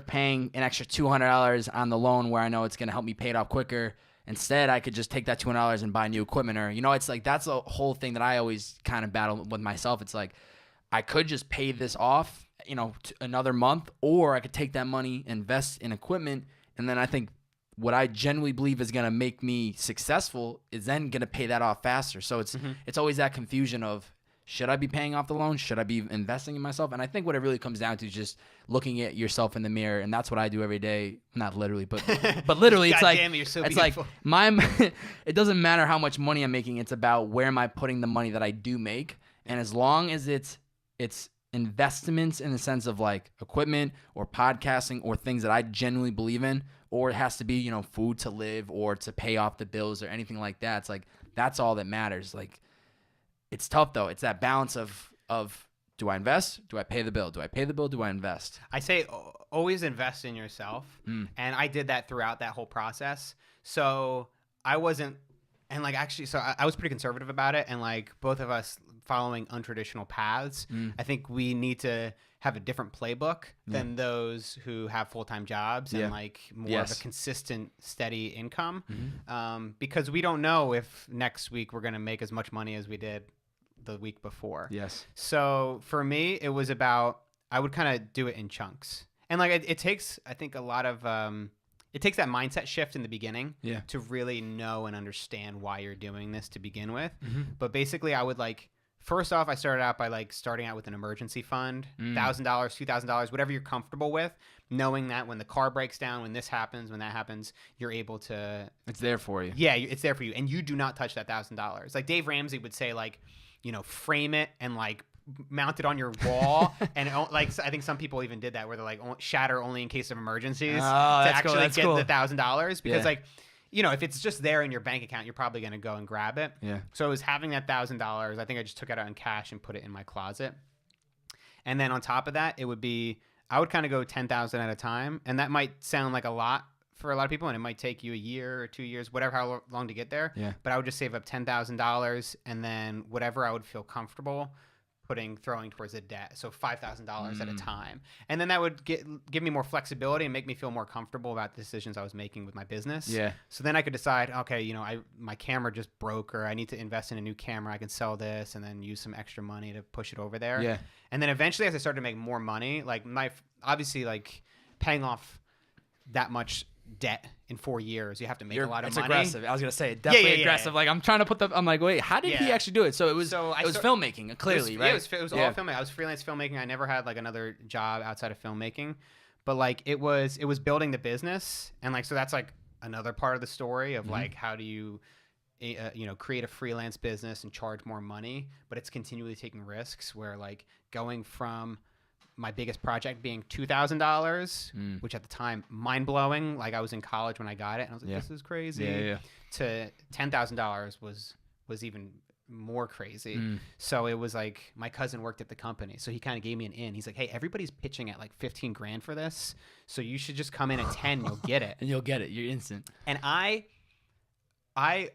paying an extra $200 on the loan where I know it's going to help me pay it off quicker. Instead, I could just take that $200 and buy new equipment, or, you know, it's like, that's a whole thing that I always kind of battle with myself. It's like, I could just pay this off, you know, another month, or I could take that money, invest in equipment. And then I think what I genuinely believe is going to make me successful is then going to pay that off faster. So it's always that confusion of, should I be paying off the loan? Should I be investing in myself? And I think what it really comes down to is just looking at yourself in the mirror. And that's what I do every day. Not literally, but literally. It's like, damn, you're so it's beautiful. Like it doesn't matter how much money I'm making. It's about where am I putting the money that I do make. And as long as it's investments in the sense of like equipment or podcasting or things that I genuinely believe in, or it has to be, you know, food to live or to pay off the bills or anything like that. It's like, that's all that matters. Like, it's tough though. It's that balance of do I invest? Do I pay the bill? Do I pay the bill? Do I invest? I say always invest in yourself. And I did that throughout that whole process. So I wasn't, and like actually, so I was pretty conservative about it. And like both of us following untraditional paths, I think we need to have a different playbook than those who have full-time jobs and like more of a consistent, steady income. Because we don't know if next week we're going to make as much money as we did the week before. Yes. So for me, it was about, I would kind of do it in chunks. And like it takes, I think, a lot of it takes that mindset shift in the beginning to really know and understand why you're doing this to begin with. But basically, I would like, first off, I started out by like starting out with an emergency fund, $1,000, $2,000, whatever you're comfortable with, knowing that when the car breaks down, when this happens, when that happens, you're able to. It's there for you. Yeah, it's there for you, and you do not touch that $1,000. Like Dave Ramsey would say, like, frame it and like mount it on your wall, and like I think some people even did that where they're like shatter only in case of emergencies to actually get the $1,000 because like if it's just there in your bank account, you're probably going to go and grab it. Yeah. So it was having that $1,000. I think I just took it out in cash and put it in my closet, and then on top of that, it would be I would kind of go 10,000 at a time, and that might sound like a lot for a lot of people, and it might take you a year or 2 years, whatever, how long to get there. Yeah. But I would just save up $10,000, and then whatever I would feel comfortable throwing towards the debt, so $5,000 at a time, and then that would give me more flexibility and make me feel more comfortable about the decisions I was making with my business. Yeah. So then I could decide, okay, my camera just broke, or I need to invest in a new camera. I can sell this and then use some extra money to push it over there. Yeah. And then eventually, as I started to make more money, like obviously like paying off that much debt in 4 years, you have to make a lot of money. It's aggressive. I was gonna say definitely aggressive. Like I'm trying to I'm like, wait, how did he actually do it? So it was filmmaking, clearly, right? It was all filmmaking. I was freelance filmmaking. I never had like another job outside of filmmaking, but like it was building the business, and like so that's like another part of the story of like how do you create a freelance business and charge more money, but it's continually taking risks where like going from my biggest project being $2,000, which at the time, mind-blowing. Like I was in college when I got it, and I was like, this is crazy. Yeah. To $10,000 was even more crazy. So it was like my cousin worked at the company, so he kind of gave me an in. He's like, hey, everybody's pitching at like 15 grand for this, so you should just come in at 10 and you'll get it. And you'll get it. You're instant. And I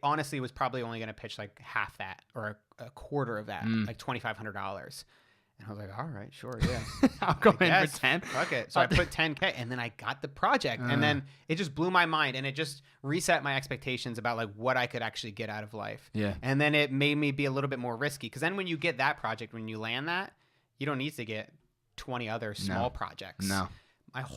honestly was probably only going to pitch like half that or a quarter of that, like $2,500. And I was like, all right, sure, yeah. I'll go in for 10. Fuck it. So I put 10K, and then I got the project. And then it just blew my mind, and it just reset my expectations about like what I could actually get out of life. Yeah. And then it made me be a little bit more risky, because then when you get that project, when you land that, you don't need to get 20 other small projects. No.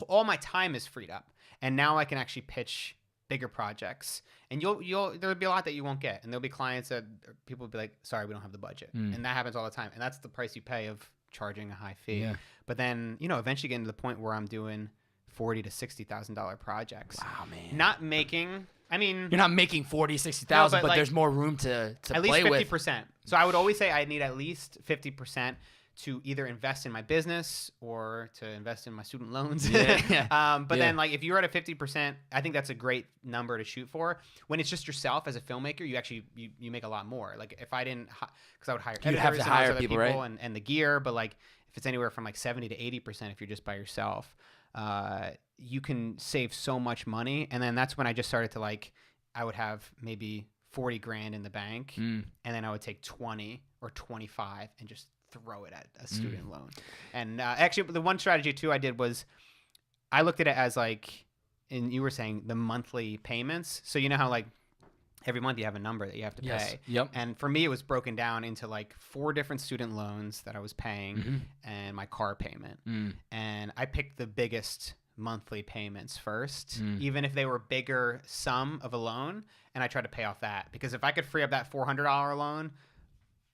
All my time is freed up, and now I can actually pitch bigger projects, and there'll be a lot that you won't get, and there'll be clients that people will be like, sorry, we don't have the budget. And that happens all the time, and that's the price you pay of charging a high fee. Yeah. But then eventually getting to the point where I'm doing $40,000 to $60,000 projects. Wow, man. Not making, you're not making $40,000, $60,000, but like, there's more room to at play least 50%. So I would always say I need at least 50% to either invest in my business or to invest in my student loans. But then like if you're at a 50%, I think that's a great number to shoot for. When it's just yourself as a filmmaker, you actually you make a lot more. Like if I didn't, because I would hire editors, have to hire people, right? and the gear. But like if it's anywhere from like 70 to 80%, if you're just by yourself, you can save so much money. And then that's when I just started to like, I would have maybe 40 grand in the bank, and then I would take 20 or 25 and just throw it at a student loan. And actually, the one strategy too I did was I looked at it as like, and you were saying the monthly payments. So you know how like every month you have a number that you have to pay. Yep. And for me, it was broken down into like 4 different student loans that I was paying and my car payment. And I picked the biggest monthly payments first, even if they were bigger sum of a loan, and I tried to pay off that, because if I could free up that $400 loan,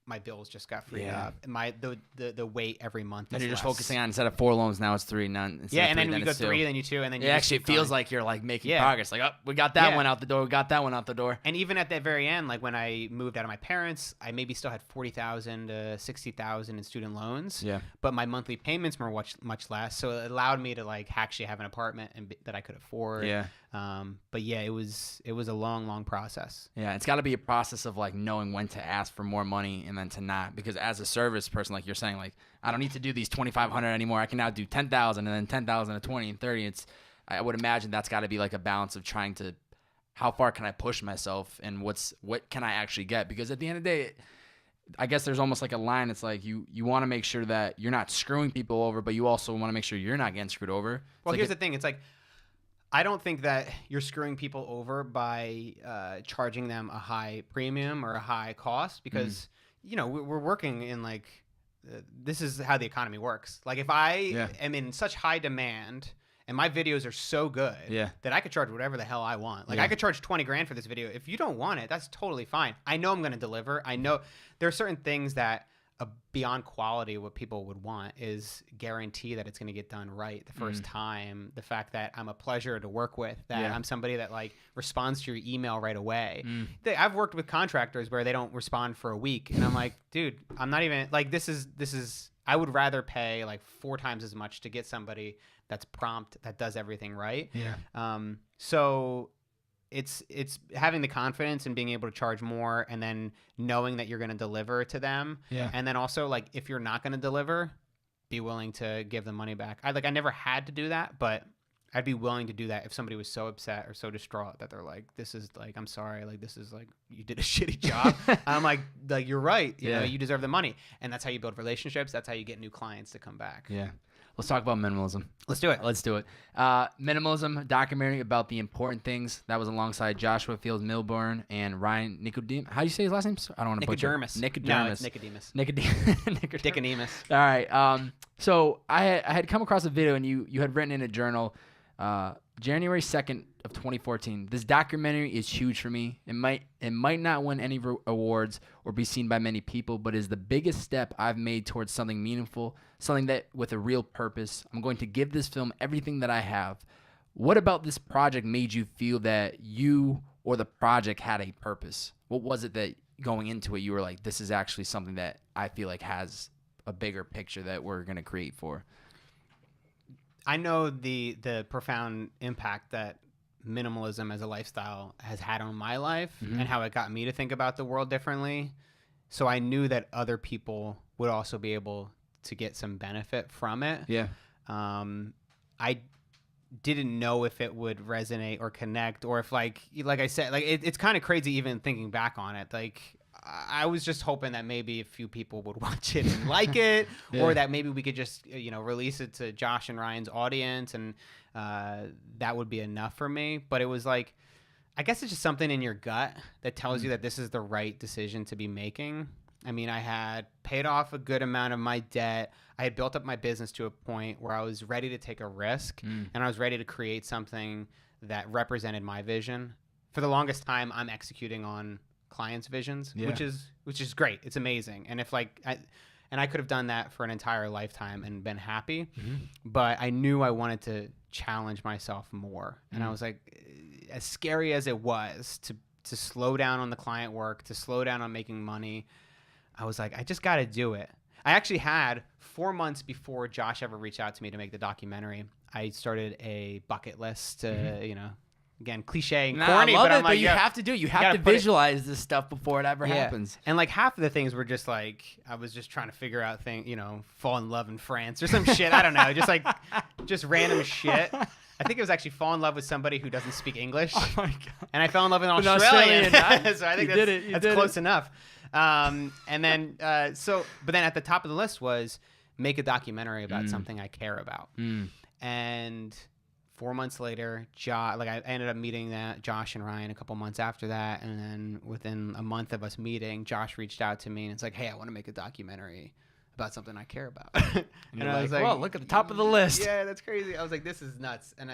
my bills just got freed up. The weight every month. And you're just less. focusing on, instead of 4 loans, now it's 3. And then you go 3, then you 2, and then you actually feels like you're like making progress. Like, oh, we got that one out the door. We got that one out the door. And even at the very end, like when I moved out of my parents, I maybe still had $40,000 to $60,000 in student loans. Yeah. But my monthly payments were much less, so it allowed me to like actually have an apartment that I could afford. Yeah. But yeah, it was a long process. Yeah, it's got to be a process of like knowing when to ask for more money and then to not, because as a service person, like you're saying, like I don't need to do these 2,500 anymore. I can now do 10,000 and then 10,000 to 20 and 30. I would imagine that's got to be like a balance of trying to, how far can I push myself and what can I actually get? Because at the end of the day, I guess there's almost like a line. It's like you want to make sure that you're not screwing people over, but you also want to make sure you're not getting screwed over. Well, here's the thing. It's like, I don't think that you're screwing people over by charging them a high premium or a high cost, because we're working in like this is how the economy works. Like if I am in such high demand And my videos are so good that I could charge whatever the hell I want. Like I could charge 20 grand for this video. If you don't want it, that's totally fine. I know I'm going to deliver. I know there are certain things that beyond quality, what people would want is guarantee that it's going to get done right the first time. The fact that I'm a pleasure to work with, that I'm somebody that like responds to your email right away. I've worked with contractors where they don't respond for a week. And I'm like, dude, I'm not even like, this is, I would rather pay like 4 times as much to get somebody that's prompt, that does everything right. So it's having the confidence and being able to charge more, and then knowing that you're going to deliver to them. And then also like, if you're not going to deliver, be willing to give them money back. I never had to do that, but I'd be willing to do that if somebody was so upset or so distraught that they're like, this is like, I'm sorry, like this is like, you did a shitty job. I'm like you're right, you know, you deserve the money. And that's how you build relationships. That's how you get new clients to come back. Let's talk about minimalism. Let's do it. Minimalism, documentary about the important things. That was alongside Joshua Fields Milburn and Ryan Nicodemus. How do you say his last name? I don't want to butcher it. Nicodemus. No, it's Nicodemus. Nicodemus. All right. So I had come across a video, and you had written in a journal, January 2nd of 2014. This documentary is huge for me. It might not win any awards or be seen by many people, but is the biggest step I've made towards something meaningful, something that with a real purpose. I'm going to give this film everything that I have. What about this project made you feel that you or the project had a purpose? What was it that going into it you were like, this is actually something that I feel like has a bigger picture that we're going to create for? I know the profound impact that minimalism as a lifestyle has had on my life and how it got me to think about the world differently. So I knew that other people would also be able to get some benefit from it. I didn't know if it would resonate or connect, or if like I said, like it's kind of crazy even thinking back on it. Like I was just hoping that maybe a few people would watch it and like it, or that maybe we could just, release it to Josh and Ryan's audience, and that would be enough for me. But it was like, I guess it's just something in your gut that tells you that this is the right decision to be making. I mean, I had paid off a good amount of my debt. I had built up my business to a point where I was ready to take a risk, and I was ready to create something that represented my vision. For the longest time, I'm executing on clients' visions, which is great. It's amazing. And if I could have done that for an entire lifetime and been happy, but I knew I wanted to challenge myself more. And I was like, as scary as it was to slow down on the client work, to slow down on making money, I was like, I just got to do it. I actually had 4 months before Josh ever reached out to me to make the documentary, I started a bucket list to, again, cliche and corny, I love but I'm it, like, but you have to do it. You have to visualize this stuff before it ever happens. And like half of the things were just like, I was just trying to figure out things, fall in love in France or some shit. I don't know. Just random shit. I think it was actually fall in love with somebody who doesn't speak English. Oh my God. And I fell in love with an Australian. So I think that's close enough. But then at the top of the list was make a documentary about something I care about. And 4 months later, I ended up meeting Josh and Ryan a couple months after that, and then within a month of us meeting, Josh reached out to me and it's like, hey, I want to make a documentary about something I care about. and I was like, well, look at the top of the list. Yeah, that's crazy. I was like, this is nuts. And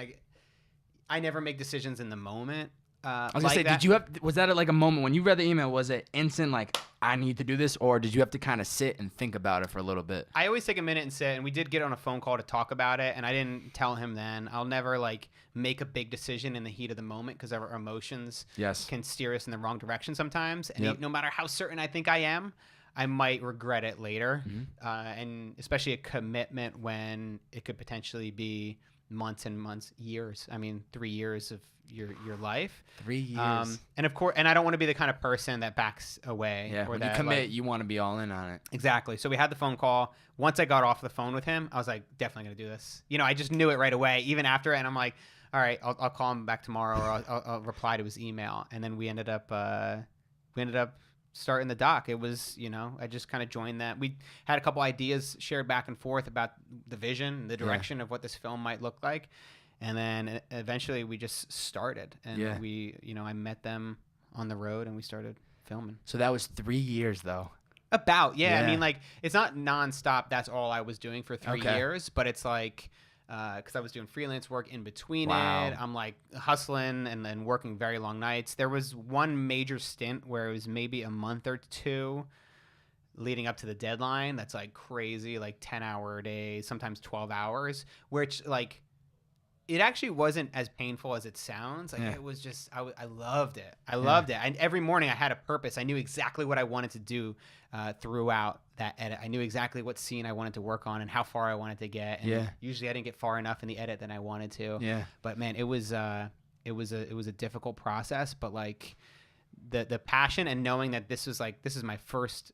I never make decisions in the moment. I was gonna say, was that like a moment when you read the email? Was it instant, like, I need to do this, or did you have to kind of sit and think about it for a little bit? I always take a minute and sit, and we did get on a phone call to talk about it, and I didn't tell him then. I'll never like make a big decision in the heat of the moment because our emotions can steer us in the wrong direction sometimes. And no matter how certain I think I am, I might regret it later, and especially a commitment when it could potentially be months and months, years. I mean, 3 years of your life. 3 years. And of course, and I don't want to be the kind of person that backs away. Yeah, when you commit, you want to be all in on it. Exactly. So we had the phone call. Once I got off the phone with him, I was like, definitely going to do this. I just knew it right away, even after. And I'm like, all right, I'll call him back tomorrow, or I'll reply to his email. And then we ended up starting the doc. It was, I just kind of joined that. We had a couple ideas shared back and forth about the vision, the direction of what this film might look like. And then eventually we just started, and we, I met them on the road and we started filming. So that was 3 years though. I mean, like, it's not nonstop. That's all I was doing for 3 years, but it's like, because I was doing freelance work in between Wow. it. I'm like hustling and then working very long nights. There was one major stint where it was maybe a month or two leading up to the deadline. That's like crazy, like 10-hour days, sometimes 12 hours, which like it actually wasn't as painful as it sounds. Like it was just, I loved it. I loved it. And every morning I had a purpose. I knew exactly what I wanted to do throughout that edit. I knew exactly what scene I wanted to work on and how far I wanted to get. And usually I didn't get far enough in the edit than I wanted to. Yeah. But man, it was a difficult process, but like the passion and knowing that this is my first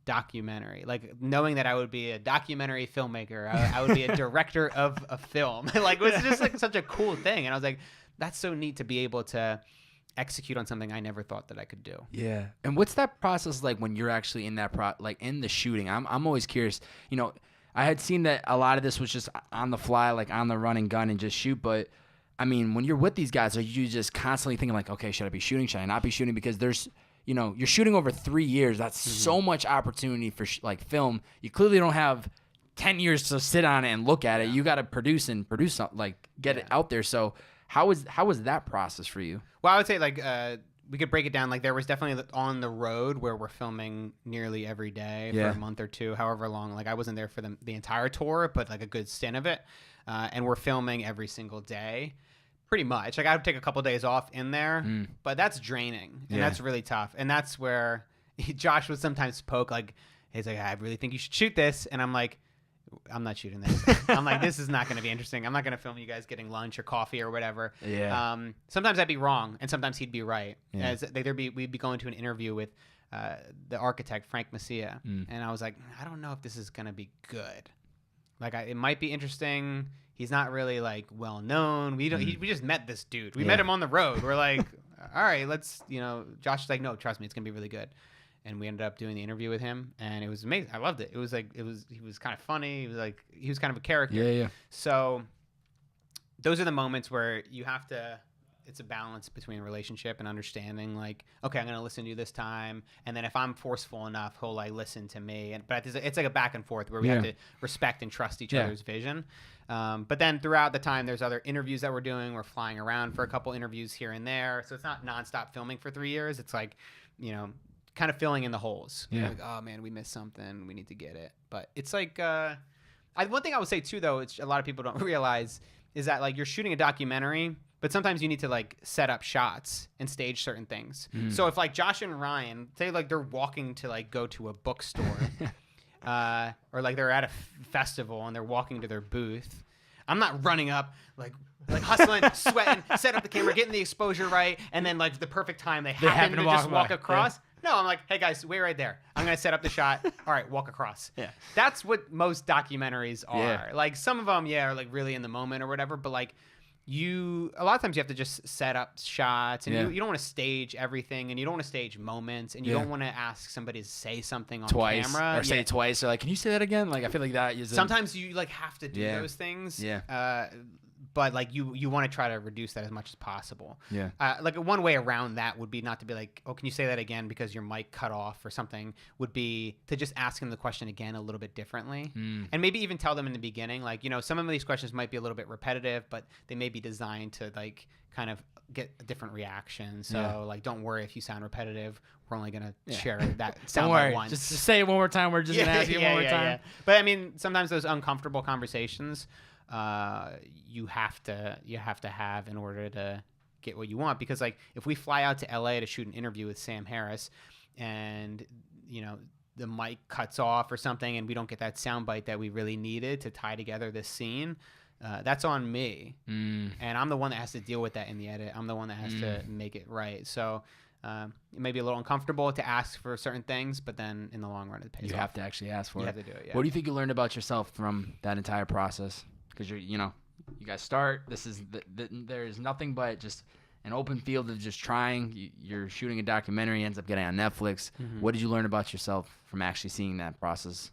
documentary, like knowing that I would be a documentary filmmaker, I would be a director of a film, like it was just like such a cool thing. And I was like, that's so neat to be able to execute on something I never thought that I could do. Yeah. And what's that process like when you're actually in that like in the shooting? I'm always curious. You know, I had seen that a lot of this was just on the fly, like on the run and gun and just shoot. But I mean, when you're with these guys, are you just constantly thinking like, okay, should I be shooting? Should I not be shooting? Because there's, you know, you're shooting over 3 years. That's so much opportunity for like film. You clearly don't have 10 years to sit on it and look at it. You got to produce something, like get it out there. So how was that process for you? Well, I would say like we could break it down. Like there was definitely on the road where we're filming nearly every day for a month or two, however long. Like I wasn't there for the entire tour, but like a good stint of it. And we're filming every single day. Pretty much. Like I would take a couple of days off in there, but that's draining and that's really tough. And that's where Josh would sometimes poke, like, he's like, I really think you should shoot this. And I'm like, I'm not shooting this. I'm like, this is not going to be interesting. I'm not going to film you guys getting lunch or coffee or whatever. Yeah. Sometimes I'd be wrong and sometimes he'd be right. Yeah. We'd be going to an interview with the architect, Frank Messia. And I was like, I don't know if this is going to be good. Like it might be interesting. He's not really like well known. We just met this dude. We met him on the road. We're like, all right, let's, Josh is like, no, trust me, it's gonna be really good. And we ended up doing the interview with him, and it was amazing. I loved it. He was kind of funny. He was kind of a character. Yeah. So those are the moments where you have to. It's a balance between relationship and understanding. Like, okay, I'm gonna listen to you this time, and then if I'm forceful enough, he'll like listen to me. But it's like a back and forth where we have to respect and trust each other's vision. But then throughout the time, there's other interviews that we're doing. We're flying around for a couple interviews here and there, so it's not nonstop filming for 3 years. It's like, kind of filling in the holes. Yeah. Like, oh man, we missed something. We need to get it. But it's like, one thing I would say too, though, it's a lot of people don't realize is that like you're shooting a documentary. But sometimes you need to like set up shots and stage certain things. So if like Josh and Ryan, say like they're walking to like go to a bookstore or like they're at a festival and they're walking to their booth, I'm not running up like hustling, sweating, set up the camera, getting the exposure right, and then like the perfect time they happen to just walk across. Yeah. No, I'm like, hey guys, wait right there. I'm gonna set up the shot. All right, walk across. Yeah, that's what most documentaries are. Yeah. Like some of them, are like really in the moment or whatever, but like. A lot of times you have to just set up shots and you don't want to stage everything and you don't want to stage moments and you don't want to ask somebody to say something on camera or say it twice or like, can you say that again? Like I feel like that is sometimes you like have to do those things. Yeah. But like you want to try to reduce that as much as possible. Yeah. Like one way around that would be not to be like, oh, can you say that again because your mic cut off or something, would be to just ask them the question again a little bit differently. And maybe even tell them in the beginning, like, some of these questions might be a little bit repetitive, but they may be designed to like kind of get a different reaction. So like, don't worry if you sound repetitive. We're only going to share that sound bite once. Just say it one more time. We're just going to ask you one more time. Yeah. But I mean, sometimes those uncomfortable conversations, you have to have in order to get what you want. Because like if we fly out to LA to shoot an interview with Sam Harris and the mic cuts off or something and we don't get that soundbite that we really needed to tie together this scene, that's on me. And I'm the one that has to deal with that in the edit. I'm the one that has to make it right. So it may be a little uncomfortable to ask for certain things, but then in the long run it pays off. You have to actually ask for it. You have to do it. Yeah. What do you think you learned about yourself from that entire process? Because you guys start. This is there is nothing but just an open field of just trying. You're shooting a documentary, ends up getting on Netflix. What did you learn about yourself from actually seeing that process?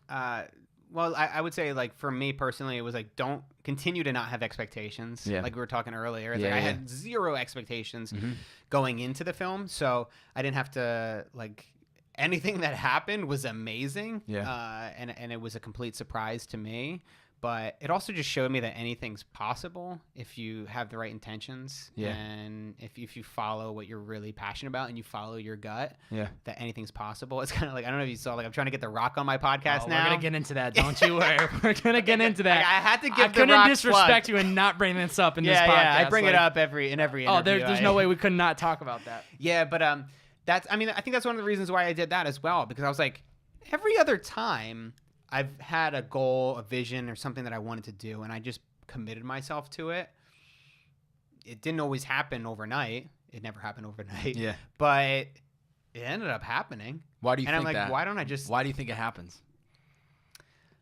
Well, I would say like for me personally, it was like don't continue to not have expectations. Yeah. Like we were talking earlier, I had zero expectations going into the film, so I didn't have to like. Anything that happened was amazing. Yeah. And it was a complete surprise to me. But it also just showed me that anything's possible if you have the right intentions. Yeah. And if you follow what you're really passionate about and you follow your gut, Yeah. that anything's possible. It's kind of like, I don't know if you saw, like, I'm trying to get The Rock on my podcast now. We're going to get into that. Don't you worry. We're going to get into that. I had to give I The couldn't Rock disrespect plug. you and not bring this up in this podcast. Yeah, I bring it up in every interview. Oh, there's no way we could not talk about that. Yeah, but I think that's one of the reasons why I did that as well, because I was like, every other time I've had a goal, a vision, or something that I wanted to do, and I just committed myself to it. It didn't always happen overnight. It never happened overnight. Yeah. But it ended up happening. Why do you and think I'm like, that? why don't I just... Why do you think it happens?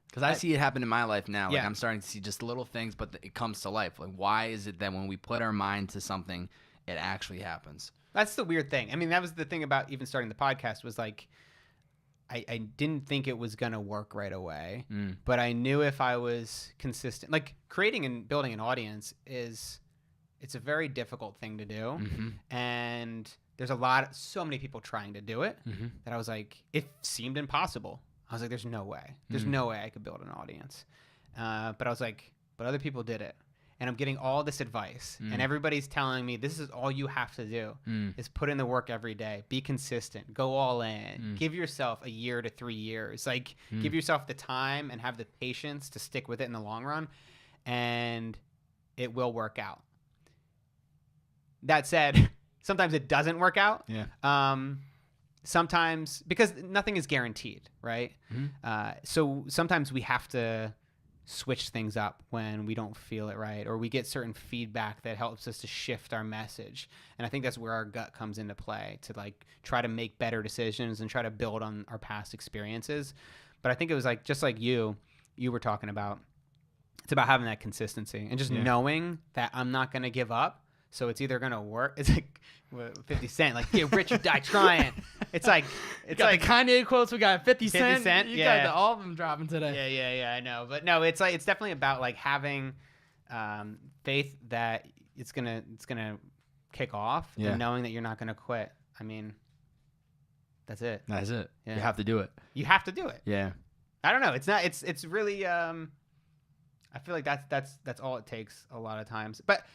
Because I see it happen in my life now. Like, Yeah. I'm starting to see just little things, but it comes to life. Like, why is it that when we put our mind to something, it actually happens? That's the weird thing. I mean, that was the thing about even starting the podcast was like, I didn't think it was going to work right away, but I knew if I was consistent, like creating and building an audience it's a very difficult thing to do. And there's so many people trying to do it that I was like, it seemed impossible. I was like, there's no way. There's no way I could build an audience. But I was like, but other people did it. And I'm getting all this advice, and everybody's telling me this is all you have to do is put in the work every day, be consistent, go all in, give yourself a year to 3 years, like give yourself the time and have the patience to stick with it in the long run, and it will work out. That said, sometimes it doesn't work out. Yeah. Sometimes, because nothing is guaranteed, right? So sometimes we have to switch things up when we don't feel it right, or we get certain feedback that helps us to shift our message. And I think that's where our gut comes into play, to like try to make better decisions and try to build on our past experiences. But I think it was like, just like you were talking about, it's about having that consistency and just knowing that I'm not going to give up. So it's either going to work. It's like 50 Cent, like, get rich or die trying. It's like, it's got like the Kanye quotes. We got 50 Cent. You yeah. got all of them dropping today. Yeah, I know. But no, it's like, it's definitely about like having faith that it's gonna kick off, and knowing that you're not gonna quit. I mean, that's it. That's it. Yeah. You have to do it. You have to do it. Yeah. I don't know. It's not. It's really. I feel like that's all it takes a lot of times. But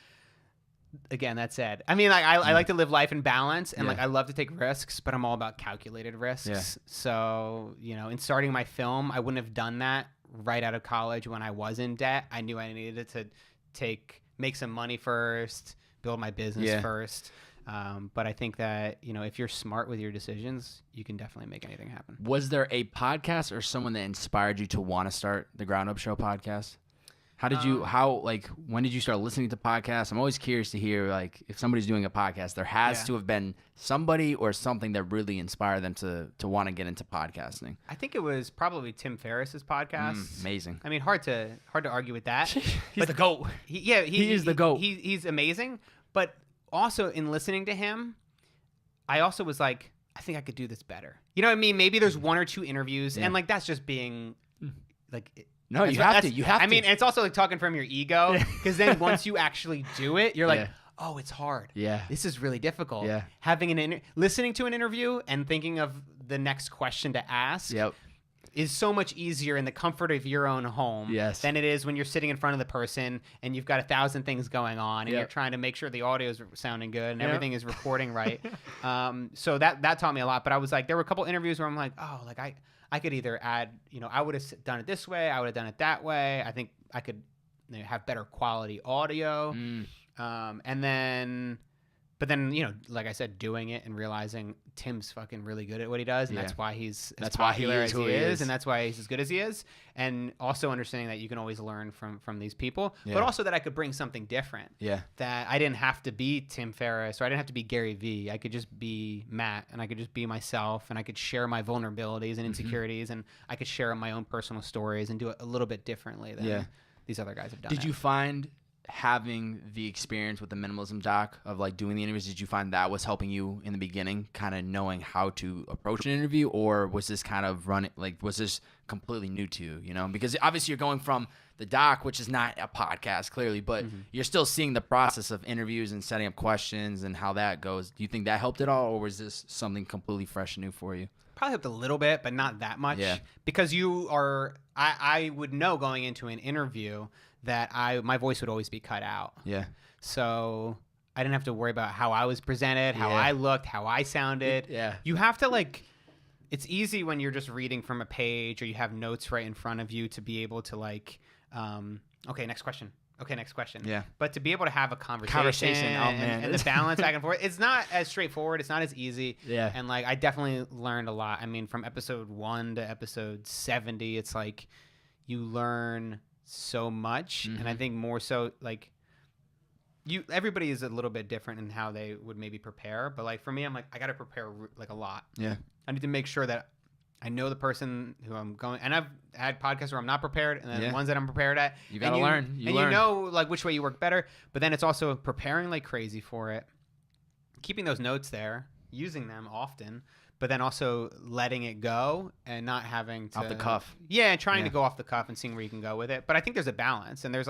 again, that said, I mean, like I like to live life in balance, and like I love to take risks, but I'm all about calculated risks. Yeah. So, you know, in starting my film, I wouldn't have done that right out of college when I was in debt. I knew I needed to make some money first, build my business first. But I think that, you know, if you're smart with your decisions, you can definitely make anything happen. Was there a podcast or someone that inspired you to want to start the Ground Up Show podcast? How did you, when did you start listening to podcasts? I'm always curious to hear, like, if somebody's doing a podcast, there has to have been somebody or something that really inspired them to want to get into podcasting. I think it was probably Tim Ferriss's podcast. Amazing. I mean, hard to argue with that. He's the GOAT. He is the GOAT. He's amazing. But also in listening to him, I also was like, I think I could do this better. You know what I mean? Maybe there's one or two interviews, and like that's just being like. No, you have to. I mean, it's also like talking from your ego, because then once you actually do it, you're like, oh, it's hard. Yeah. This is really difficult. Yeah. Having listening to an interview and thinking of the next question to ask is so much easier in the comfort of your own home than it is when you're sitting in front of the person and you've got 1,000 things going on and you're trying to make sure the audio is sounding good and everything is recording right. So that taught me a lot. But I was like, there were a couple interviews where I'm like, oh, like I could either add, you know, I would have done it this way, I would have done it that way. I think I could, you know, have better quality audio. But then, you know, like I said, doing it and realizing Tim's fucking really good at what he does, and that's why he's as popular as he is, and that's why he's as good as he is. And also understanding that you can always learn from these people, but also that I could bring something different. Yeah. That I didn't have to be Tim Ferriss, or I didn't have to be Gary Vee. I could just be Matt, and I could just be myself, and I could share my vulnerabilities and insecurities, and I could share my own personal stories and do it a little bit differently than these other guys have done. Did you find having the experience with the minimalism doc of like doing the interviews, did you find that was helping you in the beginning, kind of knowing how to approach an interview, or was this kind of was this completely new to you, you know? Because obviously you're going from the doc, which is not a podcast clearly, but you're still seeing the process of interviews and setting up questions and how that goes. Do you think that helped at all, or was this something completely fresh and new for you? Probably helped a little bit, but not that much. Yeah. Because I would know going into an interview that my voice would always be cut out. Yeah. So I didn't have to worry about how I was presented, how I looked, how I sounded. Yeah. You have to it's easy when you're just reading from a page or you have notes right in front of you to be able to okay, next question. Okay, next question. Yeah. But to be able to have a conversation, oh man, and the balance back and forth, it's not as straightforward. It's not as easy. Yeah. And I definitely learned a lot. I mean, from episode 1 to episode 70, it's like you learn so much. And I think more so everybody is a little bit different in how they would maybe prepare. But for me, I'm I got to prepare a lot. Yeah. I need to make sure that I know the person who I'm going, and I've had podcasts where I'm not prepared, and then ones that I'm prepared at. You gotta learn. You know which way you work better, but then it's also preparing like crazy for it, keeping those notes there, using them often, but then also letting it go and not having to Off the cuff. Yeah, and trying to go off the cuff and seeing where you can go with it. But I think there's a balance, and there's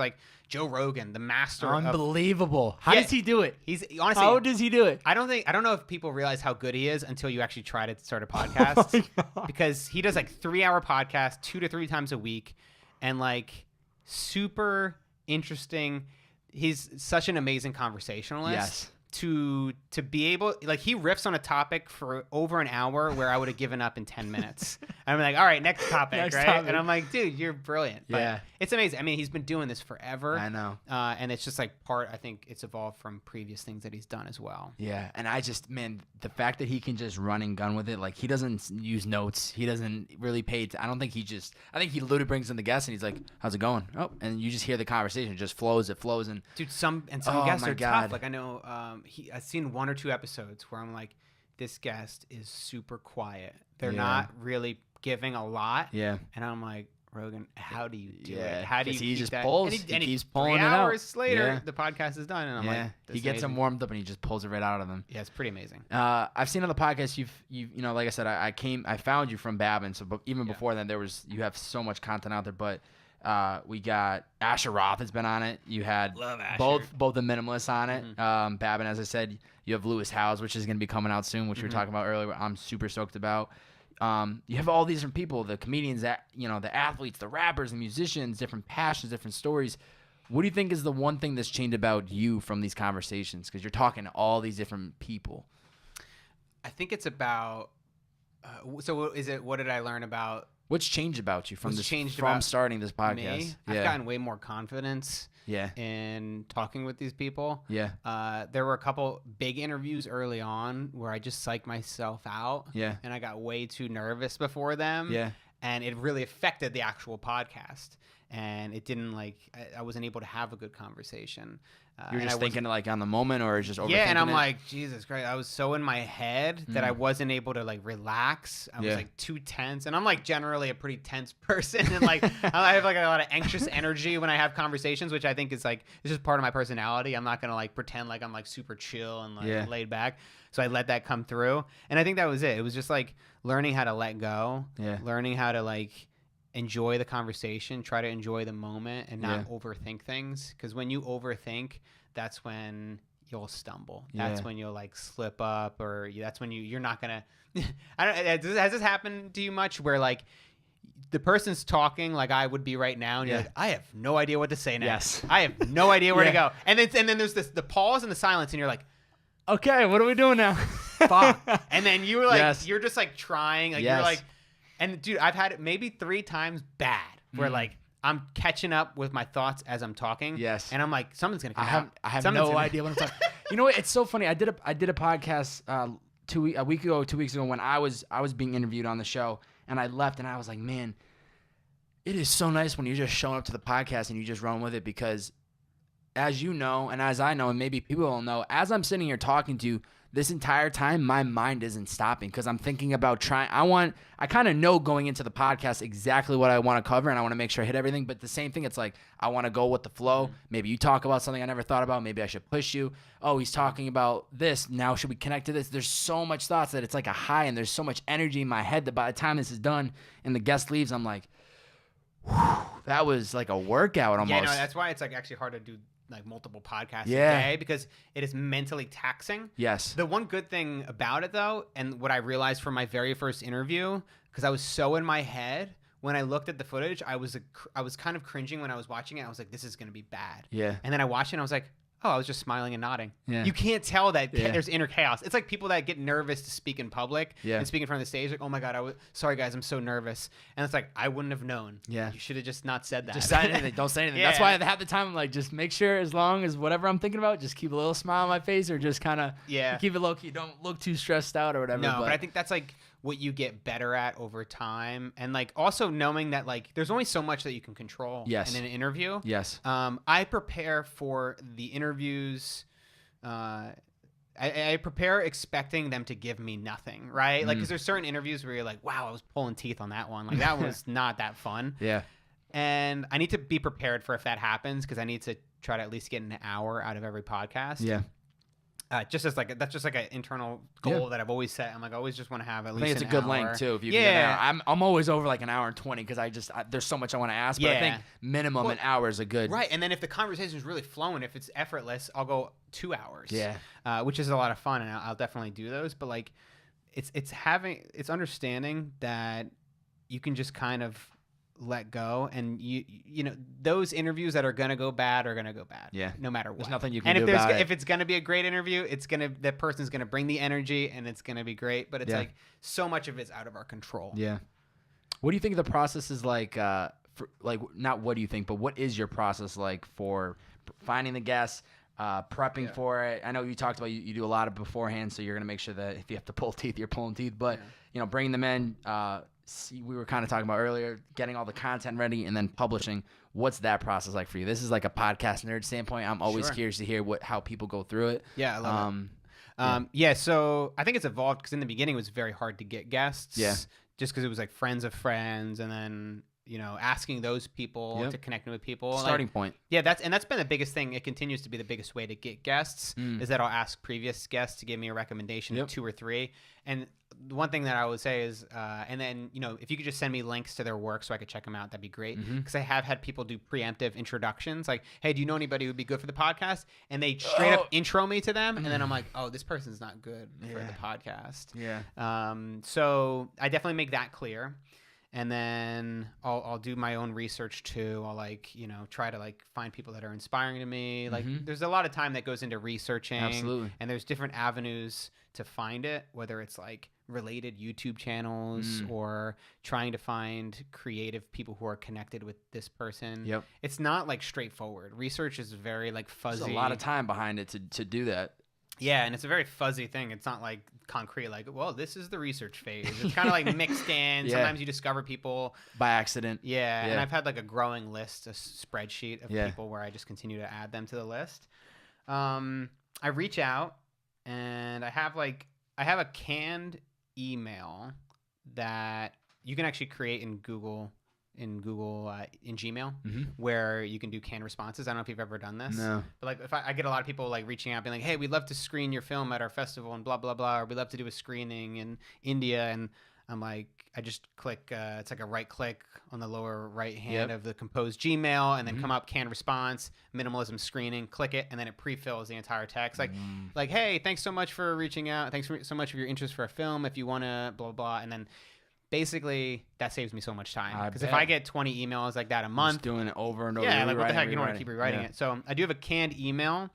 Joe Rogan, the master. Unbelievable. How does he do it? He's honestly. How does he do it? I don't know if people realize how good he is until you actually try to start a podcast. Because he does 3-hour podcasts 2 to 3 times a week, and super interesting. He's such an amazing conversationalist. Yes. To be able, he riffs on a topic for over an hour where I would have given up in 10 minutes. I'm all right, next topic, right? Topic. And I'm dude, you're brilliant. But yeah. It's amazing. I mean, he's been doing this forever. I know. And it's just I think it's evolved from previous things that he's done as well. Yeah. And the fact that he can just run and gun with it, he doesn't use notes. He doesn't really pay. I think I think he literally brings in the guest and he's like, how's it going? Oh, and you just hear the conversation. It just flows. It flows. And dude, some guests are tough. I know, I've seen 1 or 2 episodes where I'm this guest is super quiet. They're not really giving a lot. Yeah. And I'm Rogan, how do you do it? How do you he keep just that? pulls. And he keeps pulling 3 it out. hours later, the podcast is done. And I'm he gets amazing. them warmed up and he just pulls it right out of them. Yeah, it's pretty amazing. I've seen on the podcast you like I said, I found you from Babbin, so even before then you have so much content out there, but we got Asher Roth has been on it. You had both the minimalists on it. Babbin, as I said, you have Lewis Howes, which is going to be coming out soon, which we were talking about earlier. I'm super stoked about. You have all these different people, the comedians, the athletes, the rappers, the musicians, different passions, different stories. What do you think is the one thing that's changed about you from these conversations? Because you're talking to all these different people. I think it's about. So is it? What did I learn about? What's changed about you from about starting this podcast? Me? I've gotten way more confidence. Yeah. In talking with these people. Yeah. There were a couple big interviews early on where I just psyched myself out. Yeah. And I got way too nervous before them. Yeah. And it really affected the actual podcast. And it didn't I wasn't able to have a good conversation. You're just thinking on the moment, or just overthinking yeah, and I'm it? Jesus Christ, I was so in my head that I wasn't able to relax. I was too tense, and I'm generally a pretty tense person, and I have a lot of anxious energy when I have conversations, which I think is it's just part of my personality. I'm not gonna pretend I'm super chill and laid back. So I let that come through, and I think that was it. It was just learning how to let go, learning how to enjoy the conversation, try to enjoy the moment, and not overthink things. Because when you overthink, that's when you'll stumble. That's when you'll slip up, or that's when you're not gonna. Has this happened to you much? Where the person's talking I would be right now, and you're I have no idea what to say next. Yes. I have no idea where to go. And then there's the pause and the silence, and you're okay, what are we doing now? fuck. And then you were you're just trying, yes. you're and dude, I've had it maybe 3 times bad where I'm catching up with my thoughts as I'm talking. Yes. And I'm something's gonna come out. I have no idea what I'm talking. You know what? It's so funny. I did a podcast a week ago, 2 weeks ago, when I was being interviewed on the show, and I left, and I was like, man, it is so nice when you're just showing up to the podcast and you just run with it, because as you know, and as I know, and maybe people will know, as I'm sitting here talking to you, this entire time, my mind isn't stopping because I'm thinking about trying. I kind of know going into the podcast exactly what I want to cover, and I want to make sure I hit everything. But the same thing, it's like I want to go with the flow. Maybe you talk about something I never thought about. Maybe I should push you. Oh, he's talking about this. Now should we connect to this? There's so much thoughts that it's like a high, and there's so much energy in my head that by the time this is done and the guest leaves, I'm like, whew, that was like a workout almost. Yeah, no, that's why it's like actually hard to do like multiple podcasts a day because it is mentally taxing. Yes. The one good thing about it though, and what I realized from my very first interview, because I was so in my head, when I looked at the footage, I was kind of cringing when I was watching it. I was like, this is going to be bad. Yeah. And then I watched it and I was like, oh, I was just smiling and nodding. Yeah. You can't tell that there's inner chaos. It's like people that get nervous to speak in public and speak in front of the stage. Like, oh my God, sorry guys, I'm so nervous. And it's like, I wouldn't have known. Yeah. You should have just not said that. Just say anything. Don't say anything. That's why half the time I'm like, just make sure as long as whatever I'm thinking about, just keep a little smile on my face or just kind of keep it low key. Don't look too stressed out or whatever. No, but I think that's like what you get better at over time. And like also knowing that like there's only so much that you can control in an interview. Yes. I prepare for the interviews. I prepare expecting them to give me nothing, right? Like, because there's certain interviews where you're like, wow, I was pulling teeth on that one. Like, that was not that fun. Yeah. And I need to be prepared for if that happens because I need to try to at least get an hour out of every podcast. Yeah. That's just like an internal goal that I've always set. I'm like, I always just want to have at least. I think it's a good length too. If you can get an hour. I'm always over like an hour and 20 because there's so much I want to ask. But I think minimum an hour is a good. Right, and then if the conversation is really flowing, if it's effortless, I'll go 2 hours. Yeah, which is a lot of fun, and I'll definitely do those. But like, it's understanding that you can just kind of let go, and you know those interviews that are gonna go bad are gonna go bad. Yeah, no matter what. There's nothing you can do about it. If it's gonna be a great interview, that person's gonna bring the energy, and it's gonna be great. But it's like so much of it's out of our control. Yeah. What do you think the process is like? Not what do you think, but what is your process like for finding the guests? Prepping for it. I know you talked about you do a lot of beforehand, so you're gonna make sure that if you have to pull teeth, you're pulling teeth. But you know, bringing them in. We were kind of talking about earlier, getting all the content ready and then publishing. What's that process like for you? This is like a podcast nerd standpoint. I'm always curious to hear how people go through it. Yeah, I love it. So I think it's evolved because in the beginning it was very hard to get guests. Yeah, just because it was like friends of friends, and then asking those people to connect with people. Starting point. Yeah, that's been the biggest thing. It continues to be the biggest way to get guests is that I'll ask previous guests to give me a recommendation of 2 or 3. And the one thing that I would say is, and then, if you could just send me links to their work so I could check them out, that'd be great. Because I have had people do preemptive introductions. Like, hey, do you know anybody who would be good for the podcast? And they straight up intro me to them. And then I'm like, oh, this person's not good for the podcast. Yeah. So I definitely make that clear. And then I'll do my own research too. I'll try to find people that are inspiring to me. Like there's a lot of time that goes into researching. Absolutely. And there's different avenues to find it, whether it's like related YouTube channels or trying to find creative people who are connected with this person. Yep. It's not like straightforward. Research is very fuzzy. There's a lot of time behind it to do that. Yeah, and it's a very fuzzy thing. It's not like concrete, like, well, this is the research phase. It's kind of like mixed in. Sometimes you discover people by accident. Yeah, and I've had like a growing list, a spreadsheet of people where I just continue to add them to the list. I reach out, and I have a canned email that you can actually create in Google in Gmail where you can do canned responses. I don't know if you've ever done this. No. But if I get a lot of people reaching out being like, hey, we'd love to screen your film at our festival and blah, blah, blah, or we'd love to do a screening in India. And I'm like, I just click, it's like a right click on the lower right hand of the composed Gmail and then come up canned response, minimalism screening, click it, and then it pre-fills the entire text. Like, hey, thanks so much for reaching out. Thanks so much for your interest for a film. If you want to blah, blah, and then basically, that saves me so much time. Because if I get 20 emails like that a month. Just doing it over and over. Yeah, what the heck? You don't want to keep rewriting it. So I do have a canned email,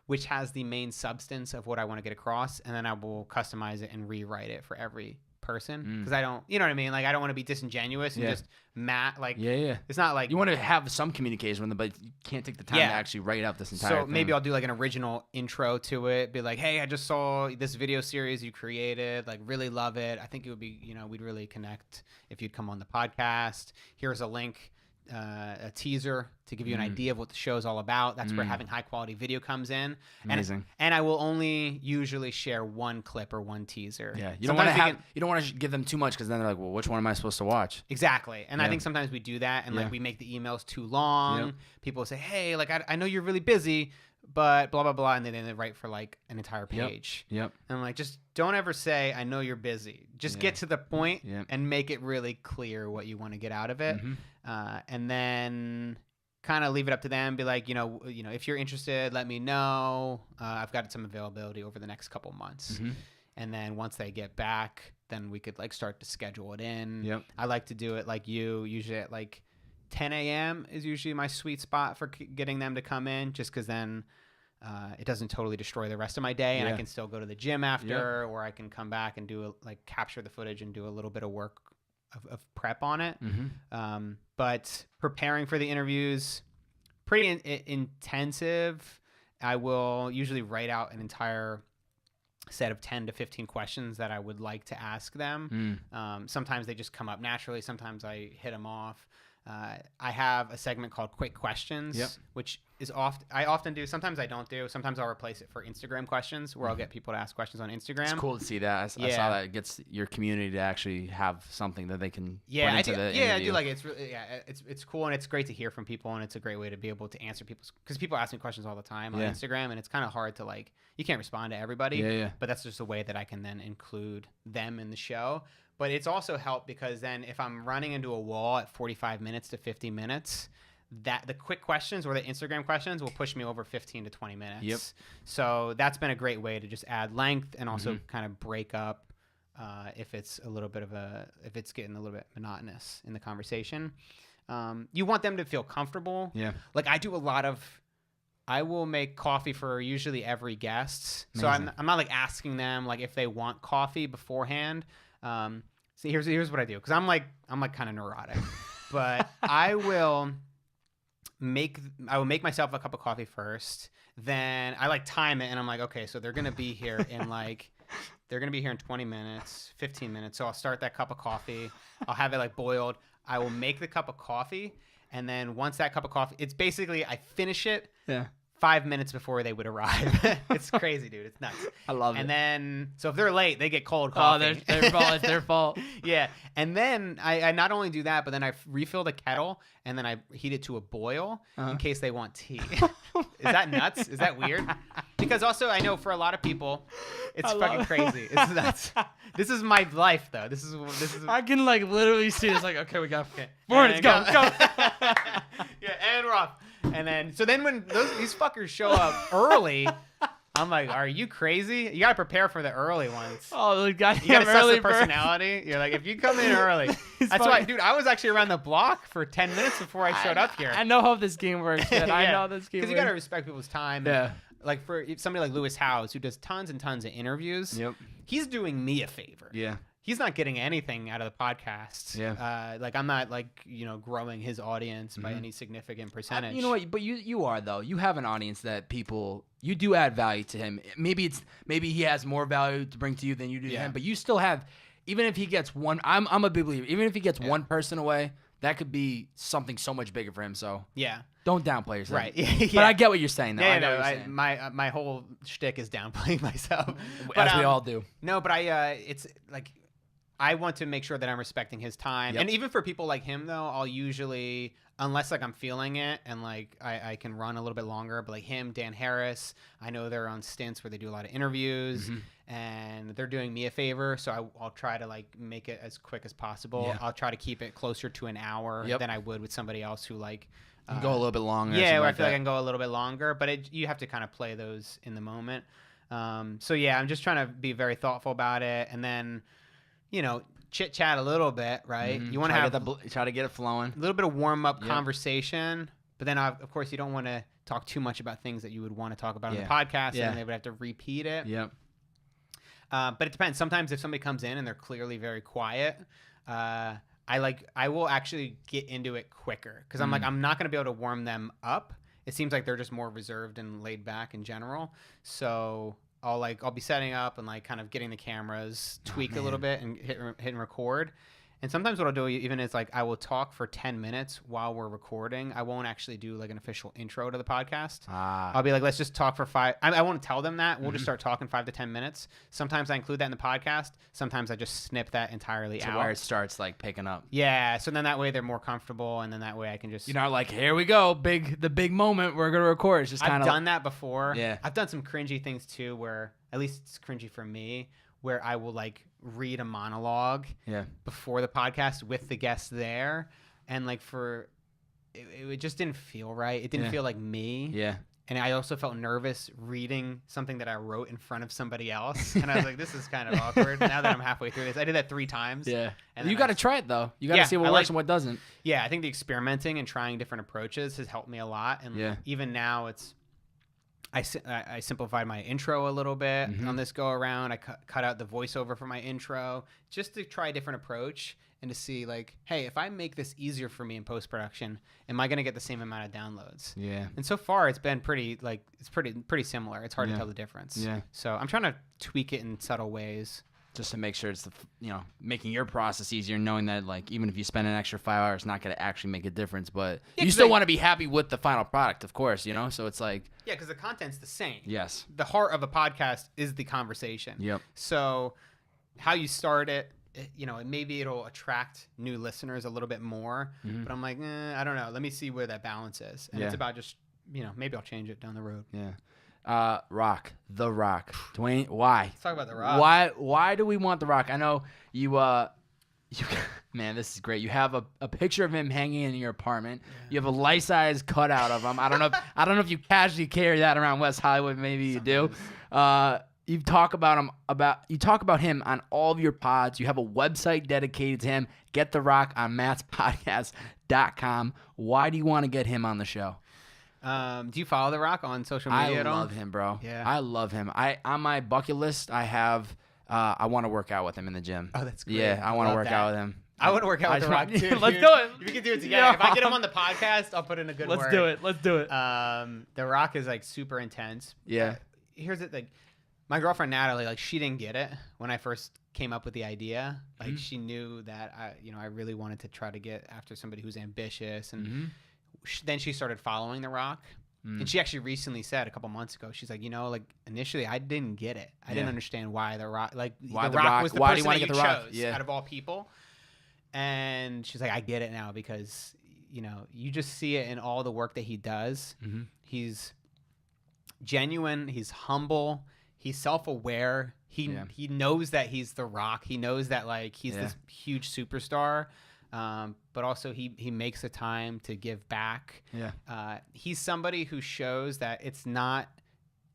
which has the main substance of what I want to get across. And then I will customize it and rewrite it for every person. Because I don't, you know what I mean? I don't want to be disingenuous and just it's not like. You want to have some communication with them, but you can't take the time to actually write out this entire thing. So maybe I'll do an original intro to it. Be like, hey, I just saw this video series you created. Really love it. I think it would be, we'd really connect if you'd come on the podcast. Here's a link a teaser to give you an idea of what the show's all about. That's where having high quality video comes in. Amazing. And I will only usually share one clip or one teaser. Yeah, you don't want to give them too much because then they're like, well, which one am I supposed to watch? Exactly. And I think sometimes we do that and like we make the emails too long. Yep. People say, hey, like I know you're really busy, but blah, blah, blah. And then they write for like an entire page. Yep. And I'm like, just don't ever say, I know you're busy. Just get to the point and make it really clear what you want to get out of it. And then kind of leave it up to them. Be like, you know, if you're interested, let me know. I've got some availability over the next couple months. And then once they get back, then we could like start to schedule it in. Yep. I like to do it like you, usually at like 10 a.m. is usually my sweet spot for getting them to come in, just because then it doesn't totally destroy the rest of my day, and I can still go to the gym after, or I can come back and do capture the footage and do a little bit of work of prep on it. But preparing for the interviews, pretty intensive. I will usually write out an entire set of 10 to 15 questions that I would like to ask them. Sometimes they just come up naturally. Sometimes I hit them off. I have a segment called Quick Questions, which is I often do. Sometimes I don't do. Sometimes I'll replace it for Instagram questions, where I'll get people to ask questions on Instagram. It's cool to see that. I saw that it gets your community to actually have something that they can put into I do. the Yeah, interview. I do like it. It's really, it's cool, and it's great to hear from people, and it's a great way to be able to answer because people ask me questions all the time on Instagram, and it's kind of hard to you can't respond to everybody. But that's just a way that I can then include them in the show. But it's also helped because then if I'm running into a wall at 45 minutes to 50 minutes, that the quick questions or the Instagram questions will push me over 15 to 20 minutes. So that's been a great way to just add length and also kind of break up if it's if it's getting a little bit monotonous in the conversation. You want them to feel comfortable. Like I will make coffee for usually every guest. So I'm not like asking them like if they want coffee beforehand. So here's what I do, because I'm like kind of neurotic, but I will make myself a cup of coffee first. Then I time it, and I'm like, okay, so they're gonna be here in 20 minutes, 15 minutes. So I'll start that cup of coffee. I'll have it boiled. I will make the cup of coffee, and then once that cup of coffee, it's basically I finish it. 5 minutes before they would arrive. It's crazy, dude. It's nuts. I love it. And then, so if they're late, they get cold coffee. Oh, their fault. It's their fault. Yeah. And then I not only do that, but then I refill the kettle and then I heat it to a boil in case they want tea. Is that nuts? Is that weird? Because also I know for a lot of people, it's fucking crazy. It's nuts. This is my life, though. This is. I can literally see this. Okay, we got 4 minutes. Go. Yeah, and we're off. And then when these fuckers show up early, I'm like, are you crazy? You gotta prepare for the early ones. Oh, the goddamn you gotta assess early the personality. You're like, if you come in early, that's why, dude. I was actually around the block for 10 minutes before I showed up here. I know how this game works. Man. I know this game works. Because you gotta respect people's time. Yeah. Like for somebody like Lewis Howes, who does tons and tons of interviews. Yep. He's doing me a favor. Yeah. He's not getting anything out of the podcast. Yeah. I'm not growing his audience by any significant percentage. You know what? But you are though. You have an audience that you do add value to him. Maybe he has more value to bring to you than you do to him. But you still have, even if he gets one. I'm a big believer. Even if he gets one person away, that could be something so much bigger for him. So don't downplay yourself. Right. But I get what you're saying though. Yeah, my whole shtick is downplaying myself. As we all do. No, but it's like, I want to make sure that I'm respecting his time. And even for people like him, though, I'll usually, unless I'm feeling it and I can run a little bit longer, but like him, Dan Harris, I know they're on stints where they do a lot of interviews and they're doing me a favor. So I'll try to make it as quick as possible. Yeah. I'll try to keep it closer to an hour than I would with somebody else who go a little bit longer. Yeah, where I feel like I can go a little bit longer, but you have to kind of play those in the moment. So yeah, I'm just trying to be very thoughtful about it. And then, chit chat a little bit, right? You want to try to get it flowing. A little bit of warm up conversation, but then of course you don't want to talk too much about things that you would want to talk about on the podcast, and they would have to repeat it. Yep. But it depends. Sometimes if somebody comes in and they're clearly very quiet, I will actually get into it quicker because I'm not going to be able to warm them up. It seems like they're just more reserved and laid back in general. So I'll be setting up and kind of getting the cameras tweaked a little bit and hitting record. And sometimes what I'll do even is like I will talk for 10 minutes while we're recording. I won't actually do like an official intro to the podcast. I'll be like, let's just talk for 5. I won't tell them that. We'll just start talking 5 to 10 minutes. Sometimes I include that in the podcast. Sometimes I just snip that entirely out. Where it starts like picking up. Yeah. So then that way they're more comfortable, and then that way I can just. You're not like, here we go, the big moment we're gonna record. It's just kind of. I've done that before. Yeah. I've done some cringy things too, where at least it's cringy for me, where I will like read a monologue before the podcast with the guests there, and like it just didn't feel right. It didn't feel like me. Yeah. And I also felt nervous reading something that I wrote in front of somebody else. And I was like, this is kind of awkward. Now that I'm halfway through this, I did that 3 times. Yeah. And You got to try it though. You got to see what works and what doesn't. Yeah. I think the experimenting and trying different approaches has helped me a lot. And even now I simplified my intro a little bit on this go around. I cut out the voiceover for my intro just to try a different approach and to see like, hey, if I make this easier for me in post-production, am I going to get the same amount of downloads? Yeah. And so far it's been pretty similar. It's hard to tell the difference. Yeah. So I'm trying to tweak it in subtle ways. Just to make sure it's making your process easier, knowing that like even if you spend an extra 5 hours, it's not going to actually make a difference, but you still want to be happy with the final product, of course, So it's like because the content's the same. Yes. The heart of a podcast is the conversation. Yep. So how you start it, maybe it'll attract new listeners a little bit more, but I'm like, I don't know. Let me see where that balance is, and it's about just maybe I'll change it down the road. Yeah. The Rock. Dwayne, why? Let's talk about The Rock. Why do we want The Rock? I know you man, this is great. You have a picture of him hanging in your apartment. Yeah. You have a life-size cutout of him. I don't know if you casually carry that around West Hollywood. Maybe you do. You talk about him on all of your pods. You have a website dedicated to him. Get The Rock on mattspodcast.com. Why do you want to get him on the show? Do you follow The Rock on social media at all? I love him, bro. Yeah. I love him. On my bucket list, I have I want to work out with him in the gym. Oh, that's great. Yeah, I want to work out with him. I want to work out with The Rock too. Let's do it. We can do it together. If I get him on the podcast, I'll put in a good word. Let's do it. The Rock is like super intense. Yeah. Here's it. Like my girlfriend Natalie, like she didn't get it when I first came up with the idea. Like she knew that I really wanted to try to get after somebody who's ambitious, and then she started following The Rock. And she actually recently said a couple months ago, she's like, like initially I didn't get it. I didn't understand why The Rock, like why The Rock was the person that you chose out of all people. And she's like, I get it now because, you just see it in all the work that he does. He's genuine. He's humble. He's self-aware. He knows that he's The Rock. He knows that like he's this huge superstar. But also he makes the time to give back. Yeah. He's somebody who shows that it's not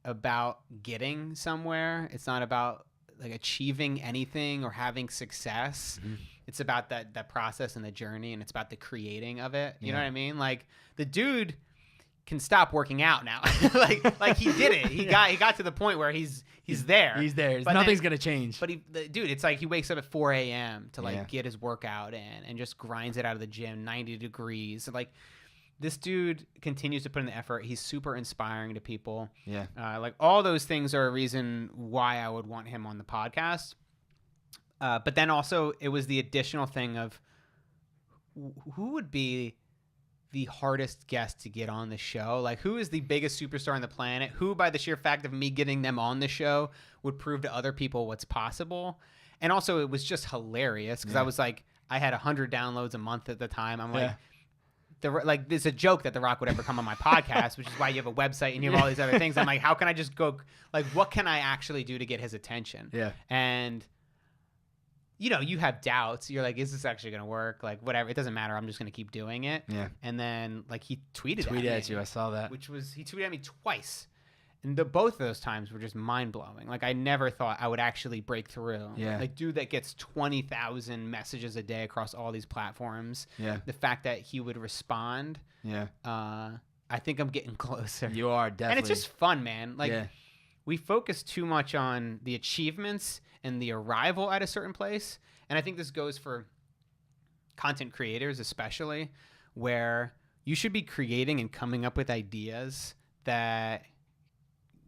about getting somewhere. It's not about like achieving anything or having success. It's about that process and the journey, and it's about the creating of it. You know what I mean? Like the dude can stop working out now. like he did it. He got to the point where he's there. He's there. But nothing's gonna change. But dude, it's like he wakes up at 4 a.m. to like get his workout in and just grinds it out of the gym, 90 degrees. Like this dude continues to put in the effort. He's super inspiring to people. Yeah. Like all those things are a reason why I would want him on the podcast. But then also it was the additional thing of who would be the hardest guest to get on the show. Like who is the biggest superstar on the planet? Who, by the sheer fact of me getting them on the show, would prove to other people what's possible? And also it was just hilarious because I was like, I had 100 downloads a month at the time. I'm like, there's a joke that The Rock would ever come on my podcast, which is why you have a website and you have all these other things. I'm like, how can I just go, like, what can I actually do to get his attention? Yeah. And you have doubts. You're like, is this actually going to work? Like, whatever. It doesn't matter. I'm just going to keep doing it. Yeah. And then, like, he tweeted at you. I saw that. He tweeted at me twice. And both of those times were just mind-blowing. Like, I never thought I would actually break through. Yeah. Like, dude that gets 20,000 messages a day across all these platforms. Yeah. The fact that he would respond. Yeah. I think I'm getting closer. You are, definitely. And it's just fun, man. Like, we focus too much on the achievements and the arrival at a certain place. And I think this goes for content creators especially, where you should be creating and coming up with ideas that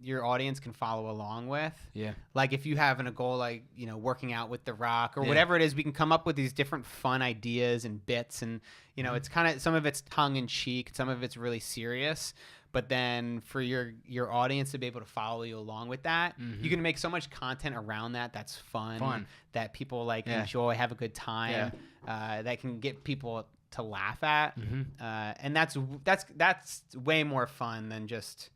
your audience can follow along with. Yeah. Like if you have a goal like, working out with The Rock or whatever it is, we can come up with these different fun ideas and bits, and it's kind of, some of it's tongue in cheek, some of it's really serious. But then for your audience to be able to follow you along with that, you can make so much content around that that's fun. That people enjoy, have a good time, that can get people to laugh at. And that's way more fun than just,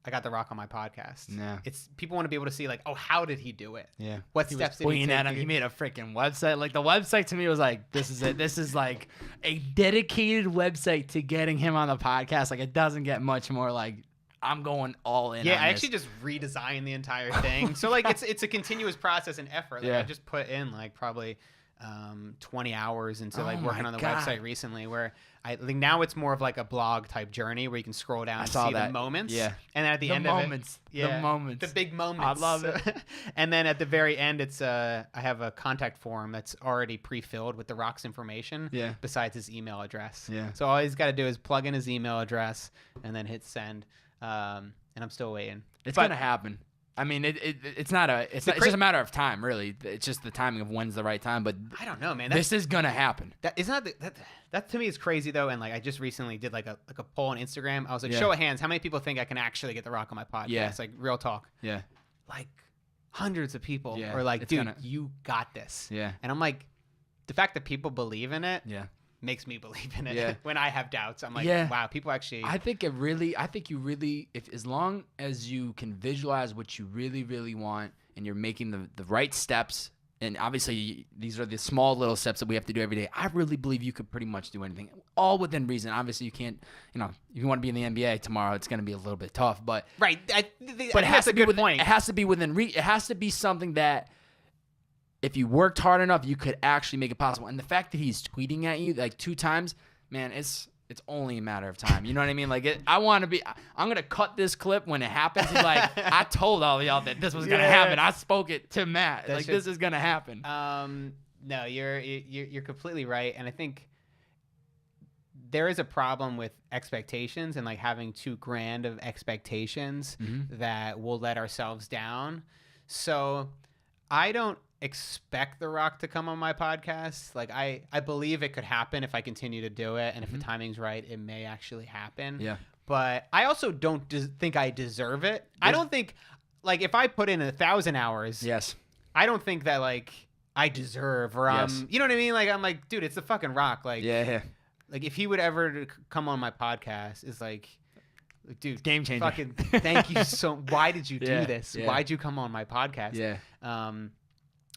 I got The Rock on my podcast. Yeah. It's people want to be able to see like, oh, how did he do it? Yeah. What steps did he take? At him. He made a freaking website. Like the website to me was like, this is it. This is like a dedicated website to getting him on the podcast. Like it doesn't get much more like, I'm going all in. Yeah, on I this. actually just redesigned the entire thing. So like it's a continuous process and effort. Like I just put in like probably 20 hours into like working on the website recently, where I think now it's more of like a blog type journey where you can scroll down and see the moments. Yeah. And then at the end moments, of it, the moments, the big moments. I love it. And then at the very end, it's I have a contact form that's already pre-filled with The Rock's information. Yeah. Besides his email address. Yeah. So all he's got to do is plug in his email address and then hit send. And I'm still waiting. It's gonna happen. I mean, it's just a matter of time, really. It's just the timing of when's the right time. But I don't know, man. This is gonna happen. That to me is crazy though. And like I just recently did like a poll on Instagram. I was like, show of hands, how many people think I can actually get The Rock on my podcast? Yeah. Like real talk. Yeah. Like hundreds of people Yeah, are like, it's dude, gonna- you got this. Yeah. And I'm like, the fact that people believe in it. Yeah. Makes me believe in it. Yeah. When I have doubts, I'm like, wow, people actually. I think you really, if as long as you can visualize what you really, really want, and you're making the right steps, and obviously these are the small little steps that we have to do every day. I really believe you could pretty much do anything, all within reason. Obviously, you can't, if you want to be in the NBA tomorrow, it's going to be a little bit tough, but right. But it has to be good point. It has to be within reach. It has to be something that, if you worked hard enough, you could actually make it possible. And the fact that he's tweeting at you like 2 times, man, it's only a matter of time. You know what I mean? Like, I'm going to cut this clip when it happens. He's like, I told all of y'all that this was going to happen. I spoke it to Matt. This is going to happen. No, you're completely right. And I think there is a problem with expectations and like having too grand of expectations that we'll let ourselves down. So I don't expect The Rock to come on my podcast. Like I believe it could happen if I continue to do it, and if the timing's right, it may actually happen. Yeah. But I also don't think I deserve it. I don't think, like, if I put in 1,000 hours, I don't think that like I deserve, or you know what I mean? Like I'm like, dude, it's the fucking Rock. Like like if he would ever do come on my podcast, it's like, dude, game changer. Fucking thank you so. Why did you do this? Why'd you come on my podcast? Yeah.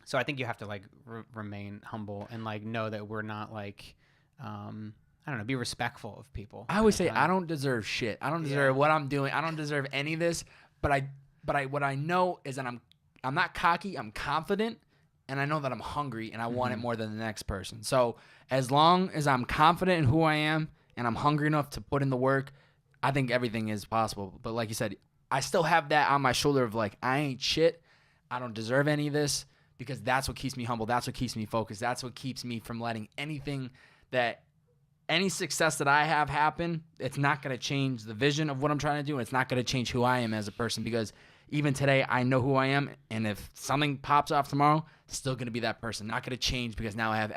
So I think you have to like remain humble and like know that we're not like, I don't know, be respectful of people. I always say I don't deserve shit. I don't deserve what I'm doing. I don't deserve any of this. But what I know is that I'm not cocky. I'm confident, and I know that I'm hungry and I want it more than the next person. So as long as I'm confident in who I am and I'm hungry enough to put in the work, I think everything is possible. But like you said, I still have that on my shoulder of like, I ain't shit. I don't deserve any of this. Because that's what keeps me humble. That's what keeps me focused. That's what keeps me from letting any success that I have happen. It's not going to change the vision of what I'm trying to do. And it's not going to change who I am as a person. Because even today, I know who I am. And if something pops off tomorrow, it's still going to be that person. Not going to change because now I have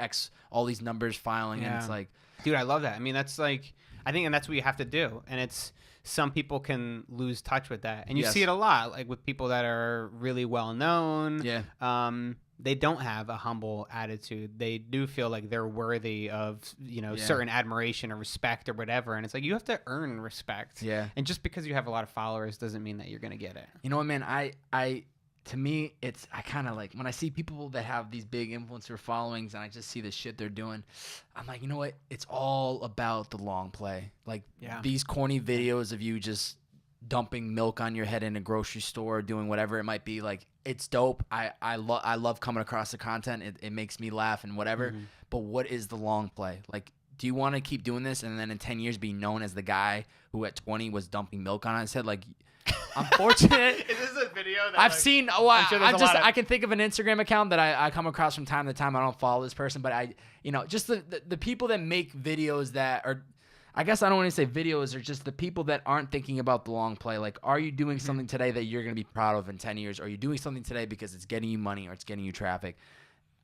all these numbers filing. And it's like, dude, I love that. I mean, that's like, I think, and that's what you have to do. And it's, some people can lose touch with that. And you see it a lot, like with people that are really well known. Yeah. They don't have a humble attitude. They do feel like they're worthy of, certain admiration or respect or whatever. And it's like, you have to earn respect. Yeah. And just because you have a lot of followers doesn't mean that you're going to get it. You know what, man? To me, I kind of like, when I see people that have these big influencer followings and I just see the shit they're doing, I'm like, you know what? It's all about the long play. Like these corny videos of you just dumping milk on your head in a grocery store, doing whatever it might be. Like, it's dope. I love coming across the content. It makes me laugh and whatever. But what is the long play? Like, do you want to keep doing this and then in 10 years be known as the guy who at 20 was dumping milk on his head? Like, I'm fortunate. Is this a video that I've seen? I can think of an Instagram account that I come across from time to time. I don't follow this person, but just the people that make videos that are, I guess I don't want to say videos, or just the people that aren't thinking about the long play. Like, are you doing something today that you're going to be proud of in 10 years? Or are you doing something today because it's getting you money or it's getting you traffic?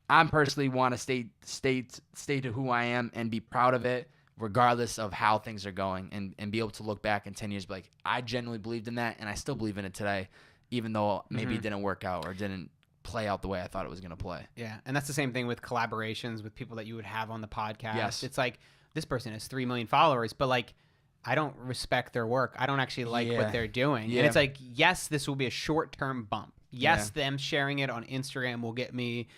I personally want to stay to who I am and be proud of it, regardless of how things are going, and be able to look back in 10 years, be like, I genuinely believed in that, and I still believe in it today, even though maybe it didn't work out or didn't play out the way I thought it was going to play. Yeah, and that's the same thing with collaborations with people that you would have on the podcast. Yes. It's like, this person has 3 million followers, but like, I don't respect their work. I don't actually like what they're doing. Yeah. And it's like, yes, this will be a short-term bump. Yes, them sharing it on Instagram will get me,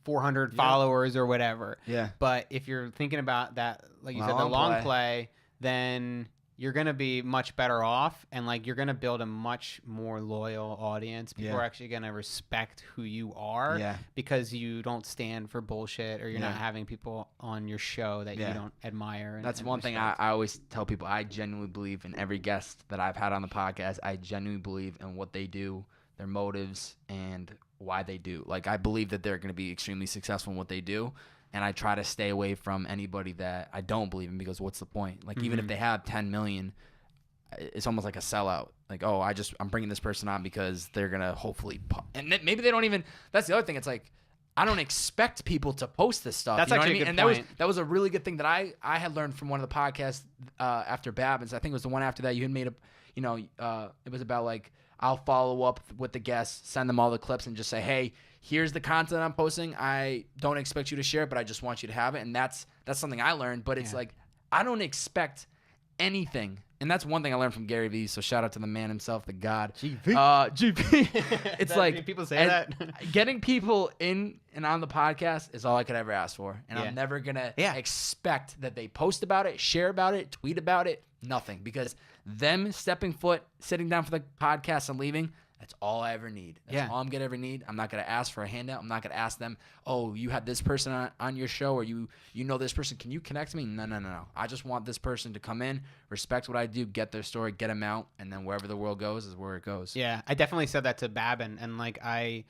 400 followers or whatever. Yeah. But if you're thinking about that, like you said, the long play, then you're going to be much better off, and like you're going to build a much more loyal audience. People are actually going to respect who you are because you don't stand for bullshit, or you're not having people on your show that you don't admire. That's and one thing I always tell people. I genuinely believe in every guest that I've had on the podcast. I genuinely believe in what they do, their motives, and why they do. Like, I believe that they're going to be extremely successful in what they do. And I try to stay away from anybody that I don't believe in, because what's the point? Like, even if they have 10 million, it's almost like a sellout. Like, oh, I'm bringing this person on because they're going to hopefully and maybe they don't even, that's the other thing. It's like, I don't expect people to post this stuff. That's you know actually what I mean? a good And point. that was a really good thing that I had learned from one of the podcasts after Babbins. I think it was the one after that. You had made it was about like, I'll follow up with the guests, send them all the clips, and just say, hey, here's the content I'm posting. I don't expect you to share it, but I just want you to have it. And that's something I learned. But it's like, I don't expect anything. And that's one thing I learned from Gary Vee. So shout out to the man himself, the God. GV. It's like, people say that. Getting people in and on the podcast is all I could ever ask for. And I'm never going to expect that they post about it, share about it, tweet about it, nothing. Because them stepping foot, sitting down for the podcast and leaving, that's all I ever need. That's all I'm going to ever need. I'm not going to ask for a handout. I'm not going to ask them, oh, you have this person on your show, or you know this person. Can you connect me? No. I just want this person to come in, respect what I do, get their story, get them out, and then wherever the world goes is where it goes. Yeah, I definitely said that to Bab, and like I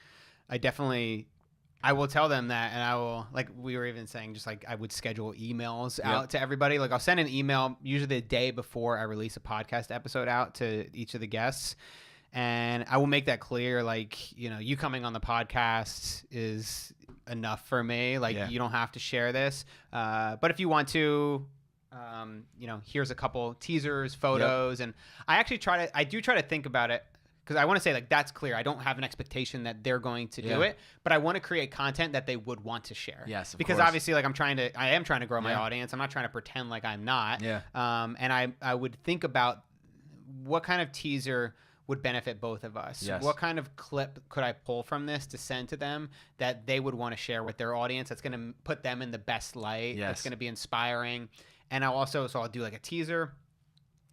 will tell them that, and I will, like we were even saying, just like I would schedule emails out to everybody. Like, I'll send an email usually the day before I release a podcast episode out to each of the guests. And I will make that clear, like, you coming on the podcast is enough for me. Like, you don't have to share this. But if you want to, here's a couple teasers, photos. And I do try to think about it, because I want to say, like, that's clear. I don't have an expectation that they're going to do it, but I want to create content that they would want to share. Yes, because course. Obviously, like, I am trying to grow my audience. I'm not trying to pretend like I'm not. Yeah. And I would think about what kind of teaser would benefit both of us. Yes. What kind of clip could I pull from this to send to them that they would want to share with their audience, that's going to put them in the best light, that's going to be inspiring. And I'll do like a teaser,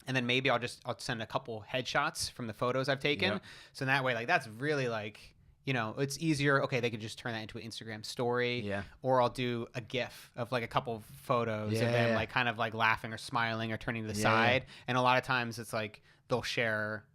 and then maybe I'll send a couple headshots from the photos I've taken. So that way, like, that's really like, it's easier. Okay, they could just turn that into an Instagram story. Yeah. Or I'll do a GIF of like a couple photos of them like kind of like laughing or smiling or turning to the side. And a lot of times it's like they'll share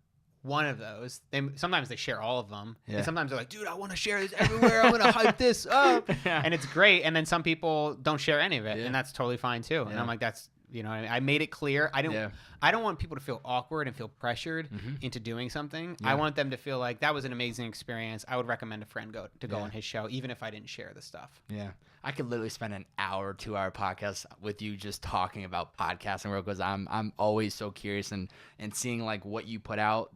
one of those. Sometimes they share all of them. And sometimes they're like, dude, I want to share this everywhere. I want to hype this up. And it's great. And then some people don't share any of it. And that's totally fine too. And I'm like, that's, I made it clear. I don't want people to feel awkward and feel pressured into doing something. I want them to feel like that was an amazing experience. I would recommend a friend go on his show, even if I didn't share the stuff. Yeah. I could literally spend an hour, 2-hour podcast with you just talking about podcasting, because I'm always so curious and seeing like what you put out.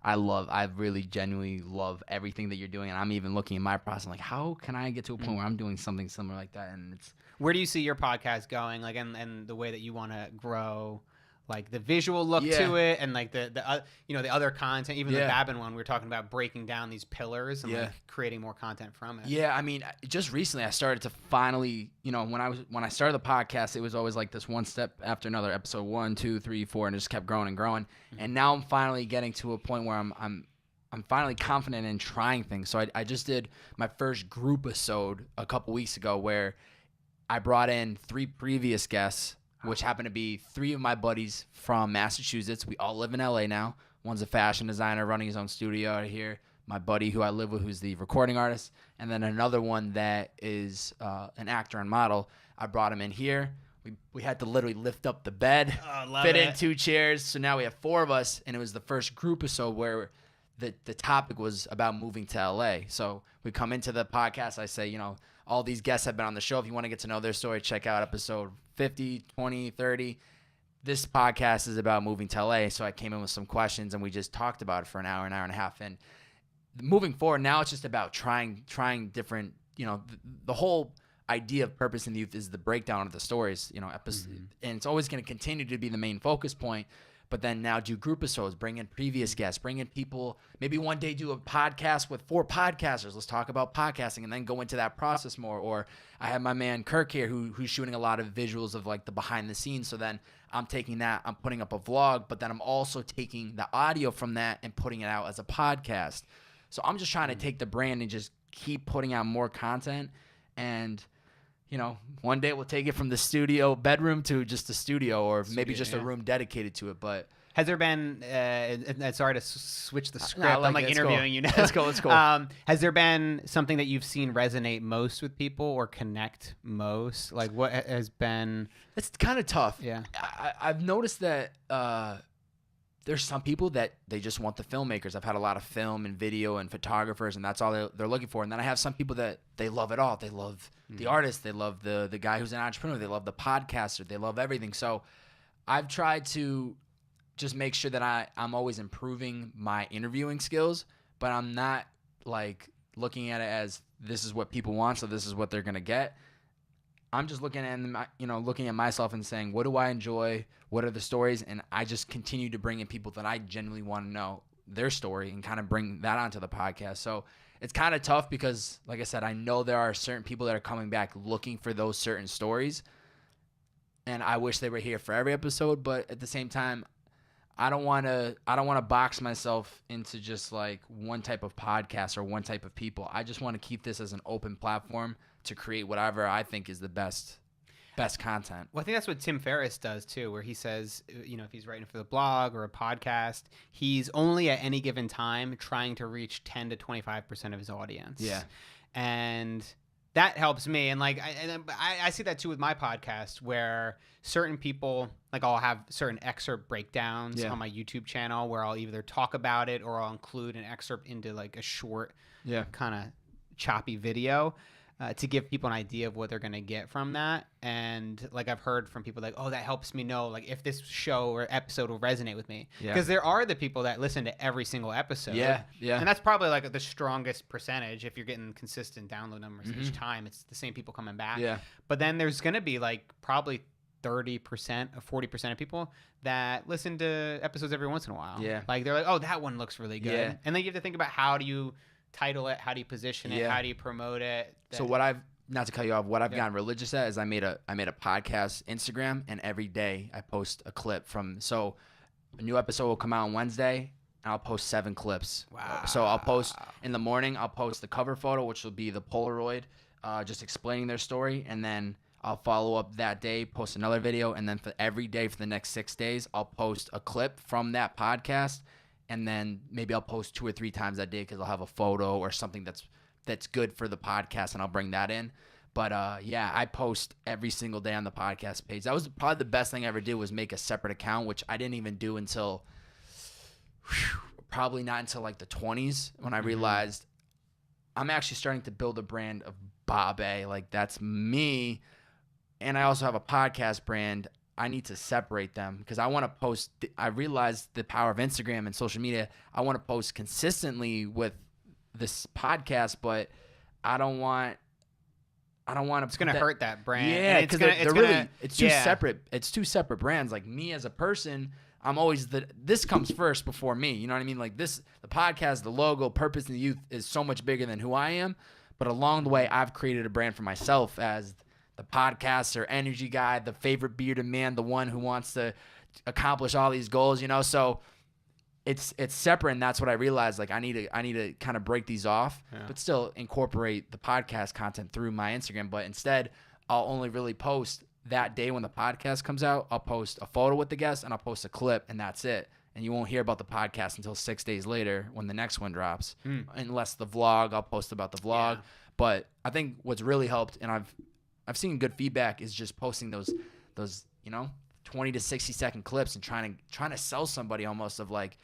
I really genuinely love everything that you're doing. And I'm even looking at my process, like, how can I get to a point where I'm doing something similar like that? And where do you see your podcast going? Like, and the way that you want to grow, like the visual look to it, and like the other content, even the Babin one, we were talking about breaking down these pillars and like creating more content from it. Yeah, I mean, just recently I started to finally, when I started the podcast, it was always like this one step after another, episode 1, 2, 3, 4, and it just kept growing and growing. And now I'm finally getting to a point where I'm finally confident in trying things. So I just did my first group episode a couple weeks ago, where I brought in 3 previous guests, which happen to be 3 of my buddies from Massachusetts. We all live in LA now. One's a fashion designer running his own studio out here. My buddy who I live with, who's the recording artist. And then another one that is an actor and model. I brought him in here. we had to literally lift up the bed, fit in 2 chairs. So now we have 4 of us, and it was the first group episode where the topic was about moving to LA. So we come into the podcast. I say, all these guests have been on the show. If you want to get to know their story, check out episode 50, 20, 30. This podcast is about moving to LA. So I came in with some questions, and we just talked about it for an hour and a half. And moving forward, now it's just about trying different, the whole idea of Purpose in the Youth is the breakdown of the stories, and it's always going to continue to be the main focus point. But then now do group episodes, bring in previous guests, bring in people, maybe one day do a podcast with 4 podcasters. Let's talk about podcasting and then go into that process more. Or I have my man Kirk here who's shooting a lot of visuals of like the behind the scenes. So then I'm taking that, I'm putting up a vlog, but then I'm also taking the audio from that and putting it out as a podcast. So I'm just trying to take the brand and just keep putting out more content. And one day we'll take it from the studio bedroom to just the studio, or maybe just a room dedicated to it. But has there been? Sorry to switch the script. I'm like interviewing you now. Let's go. Has there been something that you've seen resonate most with people or connect most? Like what has been? It's kind of tough. Yeah, I've noticed that there's some people that they just want the filmmakers. I've had a lot of film and video and photographers, and that's all they're looking for. And then I have some people that they love it all. They love the artist. They love the guy who's an entrepreneur. They love the podcaster. They love everything. So I've tried to just make sure that I'm always improving my interviewing skills, but I'm not like looking at it as this is what people want, so this is what they're going to get. I'm just looking at myself and saying, what do I enjoy? What are the stories? And I just continue to bring in people that I genuinely want to know their story and kind of bring that onto the podcast. So it's kind of tough because, like I said, I know there are certain people that are coming back looking for those certain stories. And I wish they were here for every episode, but at the same time, I don't want to box myself into just like one type of podcast or one type of people. I just want to keep this as an open platform to create whatever I think is the best content. Well, I think that's what Tim Ferriss does too, where he says, if he's writing for the blog or a podcast, he's only at any given time trying to reach 10 to 25% of his audience. Yeah. And that helps me. And like, I see that too with my podcast, where certain people, like I'll have certain excerpt breakdowns on my YouTube channel where I'll either talk about it or I'll include an excerpt into like a short kind of choppy video. To give people an idea of what they're going to get from that. And like I've heard from people like, oh, that helps me know like if this show or episode will resonate with me. Because there are the people that listen to every single episode. Yeah. And that's probably like the strongest percentage. If you're getting consistent download numbers each time, it's the same people coming back. Yeah. But then there's going to be like probably 30% or 40% of people that listen to episodes every once in a while. Yeah. Like they're like, oh, that one looks really good. Yeah. And then you have to think about how do you title it, how do you position it, how do you promote it. So not to cut you off, what I've gotten religious at is I made a podcast Instagram, and every day I post a clip so a new episode will come out on Wednesday and I'll post 7 clips. Wow. So I'll post in the morning, I'll post the cover photo, which will be the Polaroid, just explaining their story, and then I'll follow up that day, post another video, and then for every day for the next 6 days, I'll post a clip from that podcast. And then maybe I'll post 2 or 3 times that day because I'll have a photo or something that's good for the podcast, and I'll bring that in. But I post every single day on the podcast page. That was probably the best thing I ever did, was make a separate account, which I didn't even do until probably not until like the 20s when I realized I'm actually starting to build a brand of Bobbbaaaay. Like that's me, and I also have a podcast brand. I need to separate them because I want to post. I realized the power of Instagram and social media. I want to post consistently with this podcast, but I don't want to. It's going to hurt that brand. Yeah, because it's two separate. It's 2 separate brands. Like me as a person, I'm always this comes first before me. You know what I mean? Like the podcast, the logo, Purpose in the Youth is so much bigger than who I am. But along the way, I've created a brand for myself as the podcaster, energy guy, the favorite bearded man, the one who wants to accomplish all these goals, So it's separate, and that's what I realized. Like I need to kind of break these off, but still incorporate the podcast content through my Instagram. But instead, I'll only really post that day when the podcast comes out. I'll post a photo with the guest, and I'll post a clip, and that's it. And you won't hear about the podcast until 6 days later when the next one drops, unless the vlog. I'll post about the vlog. But I think what's really helped, and I've seen good feedback, is just posting those those, 20 to 60 second clips and trying to sell somebody almost of like,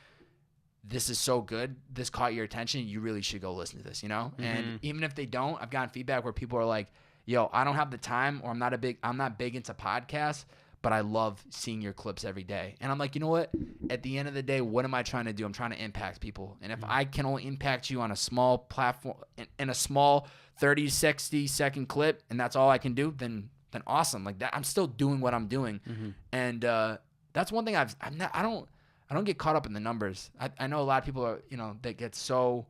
this is so good, this caught your attention, you really should go listen to this, And even if they don't, I've gotten feedback where people are like, yo, I don't have the time, or I'm not big into podcasts, but I love seeing your clips every day. And I'm like, you know what? At the end of the day, what am I trying to do? I'm trying to impact people. And if I can only impact you on a small platform, in a small 30, 60 second clip, and that's all I can do, then awesome. Like that, I'm still doing what I'm doing. And that's one thing I don't get caught up in the numbers. I know a lot of people are, that get so,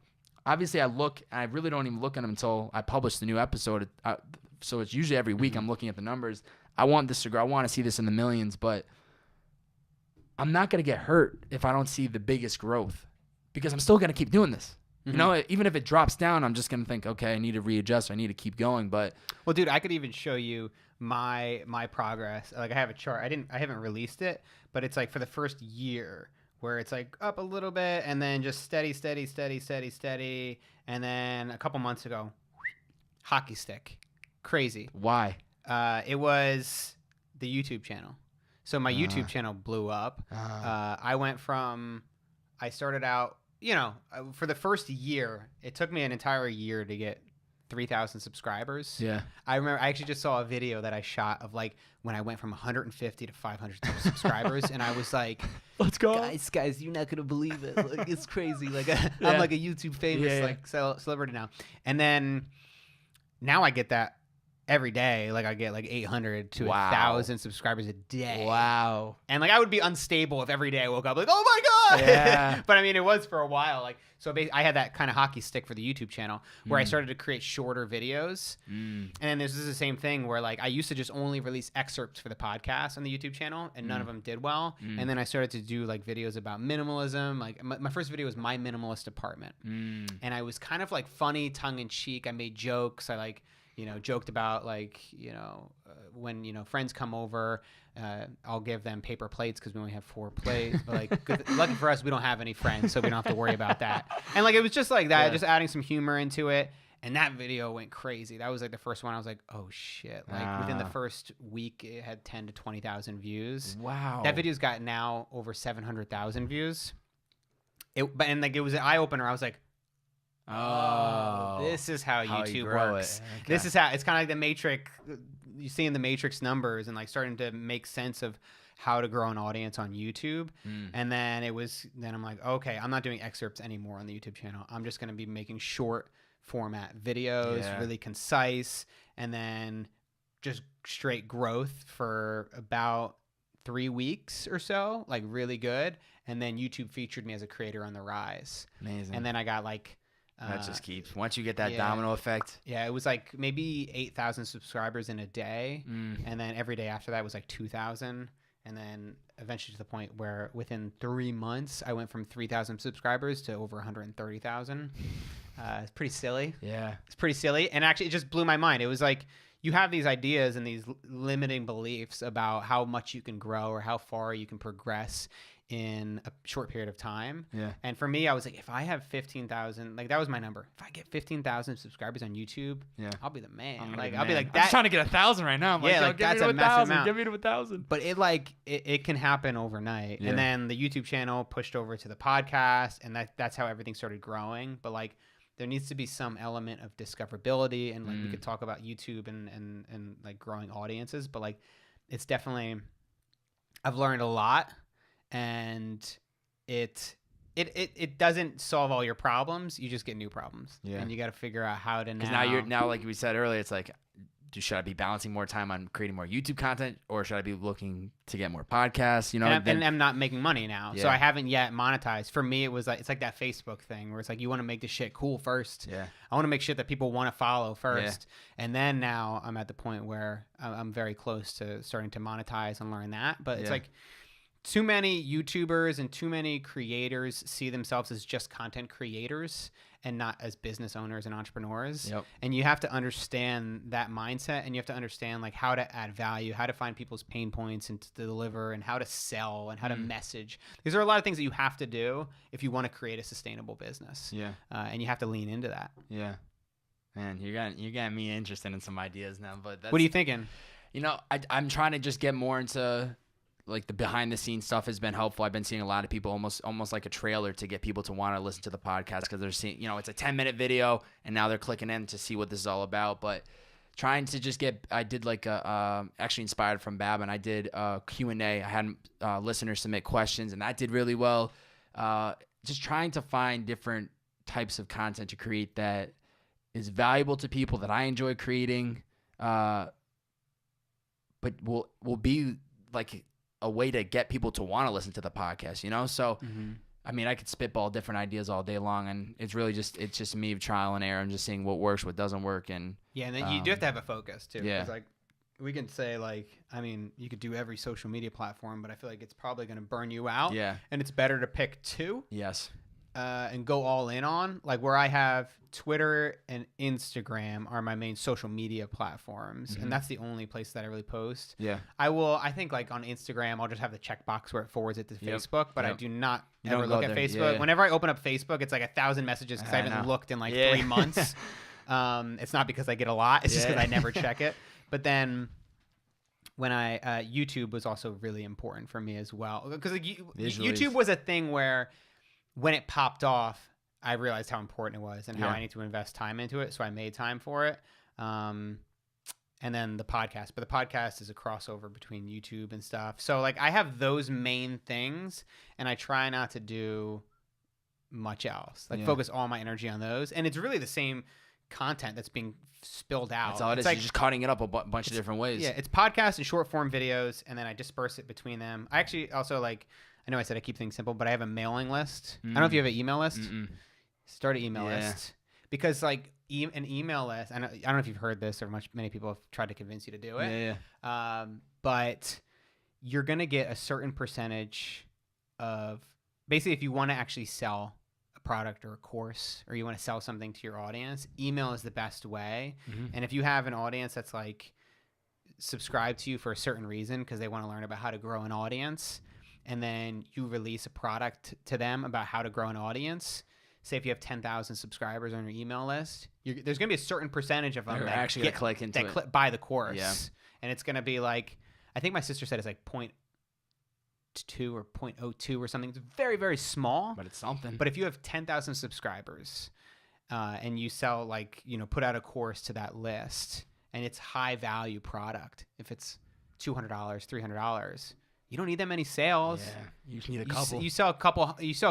obviously I really don't even look at them until I publish the new episode. So it's usually every week I'm looking at the numbers. I want this to grow. I want to see this in the millions, but I'm not going to get hurt if I don't see the biggest growth, because I'm still going to keep doing this. Even if it drops down, I'm just going to think, okay, I need to readjust. I need to keep going. But well, dude, I could even show you my progress. Like I have a chart. I haven't released it, but it's like for the first year where it's like up a little bit and then just steady. And then a couple months ago, hockey stick. Crazy. Why? It was the YouTube channel. So my YouTube channel blew up. I started out, for the first year, it took me an entire year to get 3,000 subscribers. Yeah. I remember I actually just saw a video that I shot of like when I went from 150 to 500 subscribers, and I was like, let's go. Guys, you're not going to believe it. Like, it's crazy. Like I'm like a YouTube famous celebrity now. And then now I get that every day. Like I get like 800 to 1,000 subscribers a day. Wow. And like I would be unstable if every day I woke up like, oh my God. Yeah. But I mean, it was for a while. Like, so I had that kind of hockey stick for the YouTube channel where I started to create shorter videos. And then this is the same thing where like I used to just only release excerpts for the podcast on the YouTube channel, and none of them did well. And then I started to do like videos about minimalism. Like my first video was my minimalist apartment. And I was kind of like funny, tongue in cheek. I made jokes. I like, joked about like, when, friends come over, I'll give them paper plates because we only have 4 plates. But like, lucky for us, we don't have any friends, so we don't have to worry about that. And like, it was just like that, just adding some humor into it. And that video went crazy. That was like the first one. I was like, oh shit. Like within the first week, it had 10 to 20,000 views. Wow. That video's got now over 700,000 views. And like, it was an eye opener. I was like, oh, this is how YouTube works. Okay. This is how it's kind of like the Matrix. You see in the Matrix numbers and like starting to make sense of how to grow an audience on YouTube. And then I'm like, okay, I'm not doing excerpts anymore on the YouTube channel. I'm just going to be making short format videos, really concise, and then just straight growth for about 3 weeks or so, like really good. And then YouTube featured me as a creator on the rise. Amazing. And then I got like, that just keeps, once you get that domino effect. Yeah, it was like maybe 8,000 subscribers in a day. And then every day after that was like 2,000. And then eventually to the point where within 3 months, I went from 3,000 subscribers to over 130,000. It's pretty silly. Yeah. It's pretty silly. And actually, it just blew my mind. It was like you have these ideas and these limiting beliefs about how much you can grow or how far you can progress in a short period of time. Yeah. And for me, I was like, if I have 15,000, like that was my number. If I get 15,000 subscribers on YouTube, I'll be the man. I'll be like that. I'm trying to get 1,000 right now. I'm like, that's a massive amount. Give me to 1,000. But it can happen overnight. And then the YouTube channel pushed over to the podcast, and that's how everything started growing. But like, there needs to be some element of discoverability, and like we could talk about YouTube and like growing audiences, but like it's definitely, I've learned a lot, and it doesn't solve all your problems. You just get new problems, and you got to figure out how to now like we said earlier, it's like, should I be balancing more time on creating more YouTube content, or should I be looking to get more podcasts? And I'm not making money now, so I haven't yet monetized. For me, it's like that Facebook thing where it's like you want to make this shit cool first. Yeah, I want to make shit that people want to follow first, and then now I'm at the point where I'm very close to starting to monetize and learn that. But it's like too many YouTubers and too many creators see themselves as just content creators and not as business owners and entrepreneurs. Yep. And you have to understand that mindset, and you have to understand like how to add value, how to find people's pain points and to deliver, and how to sell and how to message. These are a lot of things that you have to do if you want to create a sustainable business. Yeah. And you have to lean into that. Yeah. Man, you're getting me interested in some ideas now. But what are you thinking? You know, I'm trying to just get more into like the behind the scenes stuff has been helpful. I've been seeing a lot of people almost like a trailer to get people to want to listen to the podcast because they're seeing, you know, it's a 10-minute video and now they're clicking in to see what this is all about. But trying to just I did like actually inspired from Bab, and I did a Q&A. I had listeners submit questions, and that did really well. Just trying to find different types of content to create that is valuable to people that I enjoy creating, but will be like a way to get people to want to listen to the podcast, you know? So, I mean, I could spitball different ideas all day long, and it's just me trial and error and just seeing what works, what doesn't work. And and then you do have to have a focus too. Yeah. 'Cause, like, we can say, like, I mean, you could do every social media platform, but I feel like it's probably going to burn you out. Yeah. And it's better to pick two. Yes. And go all in on, like, where I have Twitter and Instagram are my main social media platforms, and that's the only place that I really post. Yeah. I think like on Instagram, I'll just have the checkbox where it forwards it to Facebook, but I do not ever don't go look at there. Facebook. Yeah. Whenever I open up Facebook, it's like 1,000 messages because I haven't looked in like 3 months. It's not because I get a lot; it's just because I never check it. But then when YouTube was also really important for me as well, because like, YouTube was a thing where when it popped off, I realized how important it was and how I need to invest time into it. So I made time for it. And then the podcast. But the podcast is a crossover between YouTube and stuff. So, like, I have those main things, and I try not to do much else. Like, focus all my energy on those. And it's really the same content that's being spilled out. That's all it is. Like, You're just cutting it up a bunch of different ways. Yeah, it's podcasts and short form videos, and then I disperse it between them. I actually also, like, I know I said I keep things simple, but I have a mailing list. I don't know if you have an email list. Start an email list. Because, like, an email list, I don't know if you've heard this or many people have tried to convince you to do it. But you're going to get a certain percentage of, basically, if you want to actually sell a product or a course, or you want to sell something to your audience, email is the best way. And if you have an audience that's, like, subscribed to you for a certain reason because they want to learn about how to grow an audience, and then you release a product to them about how to grow an audience, say if you have 10,000 subscribers on your email list, there's going to be a certain percentage of them They're that actually going to click into it. buy the course. Yeah. And it's going to be like, I think my sister said it's like 0.2 or 0.02 or something. It's very, very small. But it's something. But if you have 10,000 subscribers and you sell, like, you know, put out a course to that list, and it's high value product, if it's $200, $300, you don't need that many sales. Yeah, you just need a couple. You sell a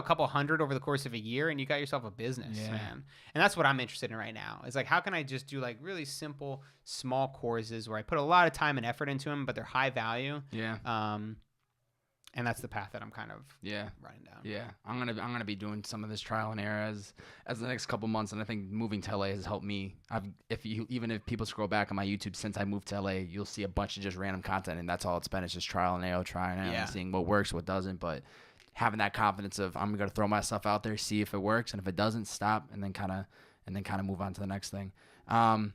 couple hundred over the course of a year, and you got yourself a business, man. And that's what I'm interested in right now. Is like, how can I just do like really simple, small courses where I put a lot of time and effort into them, but they're high value. Yeah. And that's the path that I'm kind of running down. Yeah, I'm gonna be doing some of this trial and error as the next couple months, and I think moving to LA has helped me. Even if people scroll back on my YouTube since I moved to LA, you'll see a bunch of just random content, and that's all it's been. It's just trial and error, and seeing what works, what doesn't. But having that confidence of I'm gonna throw myself out there, see if it works, and if it doesn't, stop, and then kind of move on to the next thing. What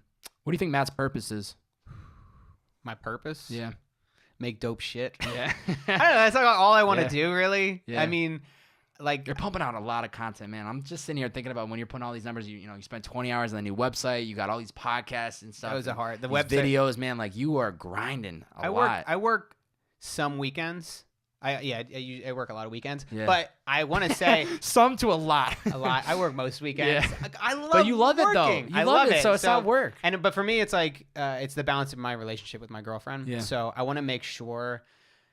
do you think Matt's purpose is? My purpose? Yeah. Make dope shit. Yeah. I don't know. That's like all I want to do, really. Yeah. I mean, like, you're pumping out a lot of content, man. I'm just sitting here thinking about when you're putting all these numbers. You spend 20 hours on the new website. You got all these podcasts and stuff. that was hard. The these website videos, man. Like, you are grinding a lot. I work some weekends. I work a lot of weekends. Yeah. But I want to say some to a lot. a lot. I work most weekends. Yeah. Like, I love But you love working. it though. You I love it, it. so it's not work. But for me, it's like it's the balance of my relationship with my girlfriend. Yeah. So I want to make sure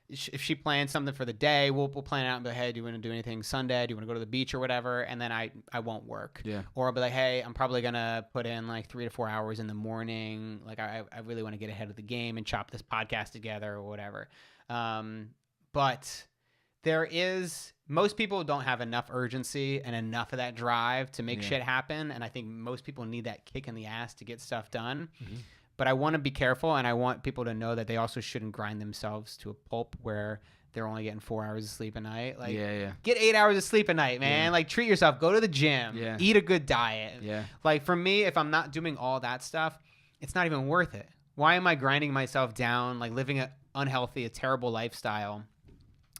if she plans something for the day, we'll plan it out and be like, hey, do you want to do anything Sunday? Do you want to go to the beach or whatever? And then I won't work. Yeah. Or I'll be like, hey, I'm probably gonna put in like 3 to 4 hours in the morning. Like I really want to get ahead of the game and chop this podcast together or whatever. But most people don't have enough urgency and enough of that drive to make shit happen. And I think most people need that kick in the ass to get stuff done. Mm-hmm. But I want to be careful, and I want people to know that they also shouldn't grind themselves to a pulp where they're only getting 4 hours of sleep a night. Like, get 8 hours of sleep a night, man. Yeah. Like, treat yourself. Go to the gym. Yeah. Eat a good diet. Yeah. Like, for me, if I'm not doing all that stuff, it's not even worth it. Why am I grinding myself down, like living an unhealthy, a terrible lifestyle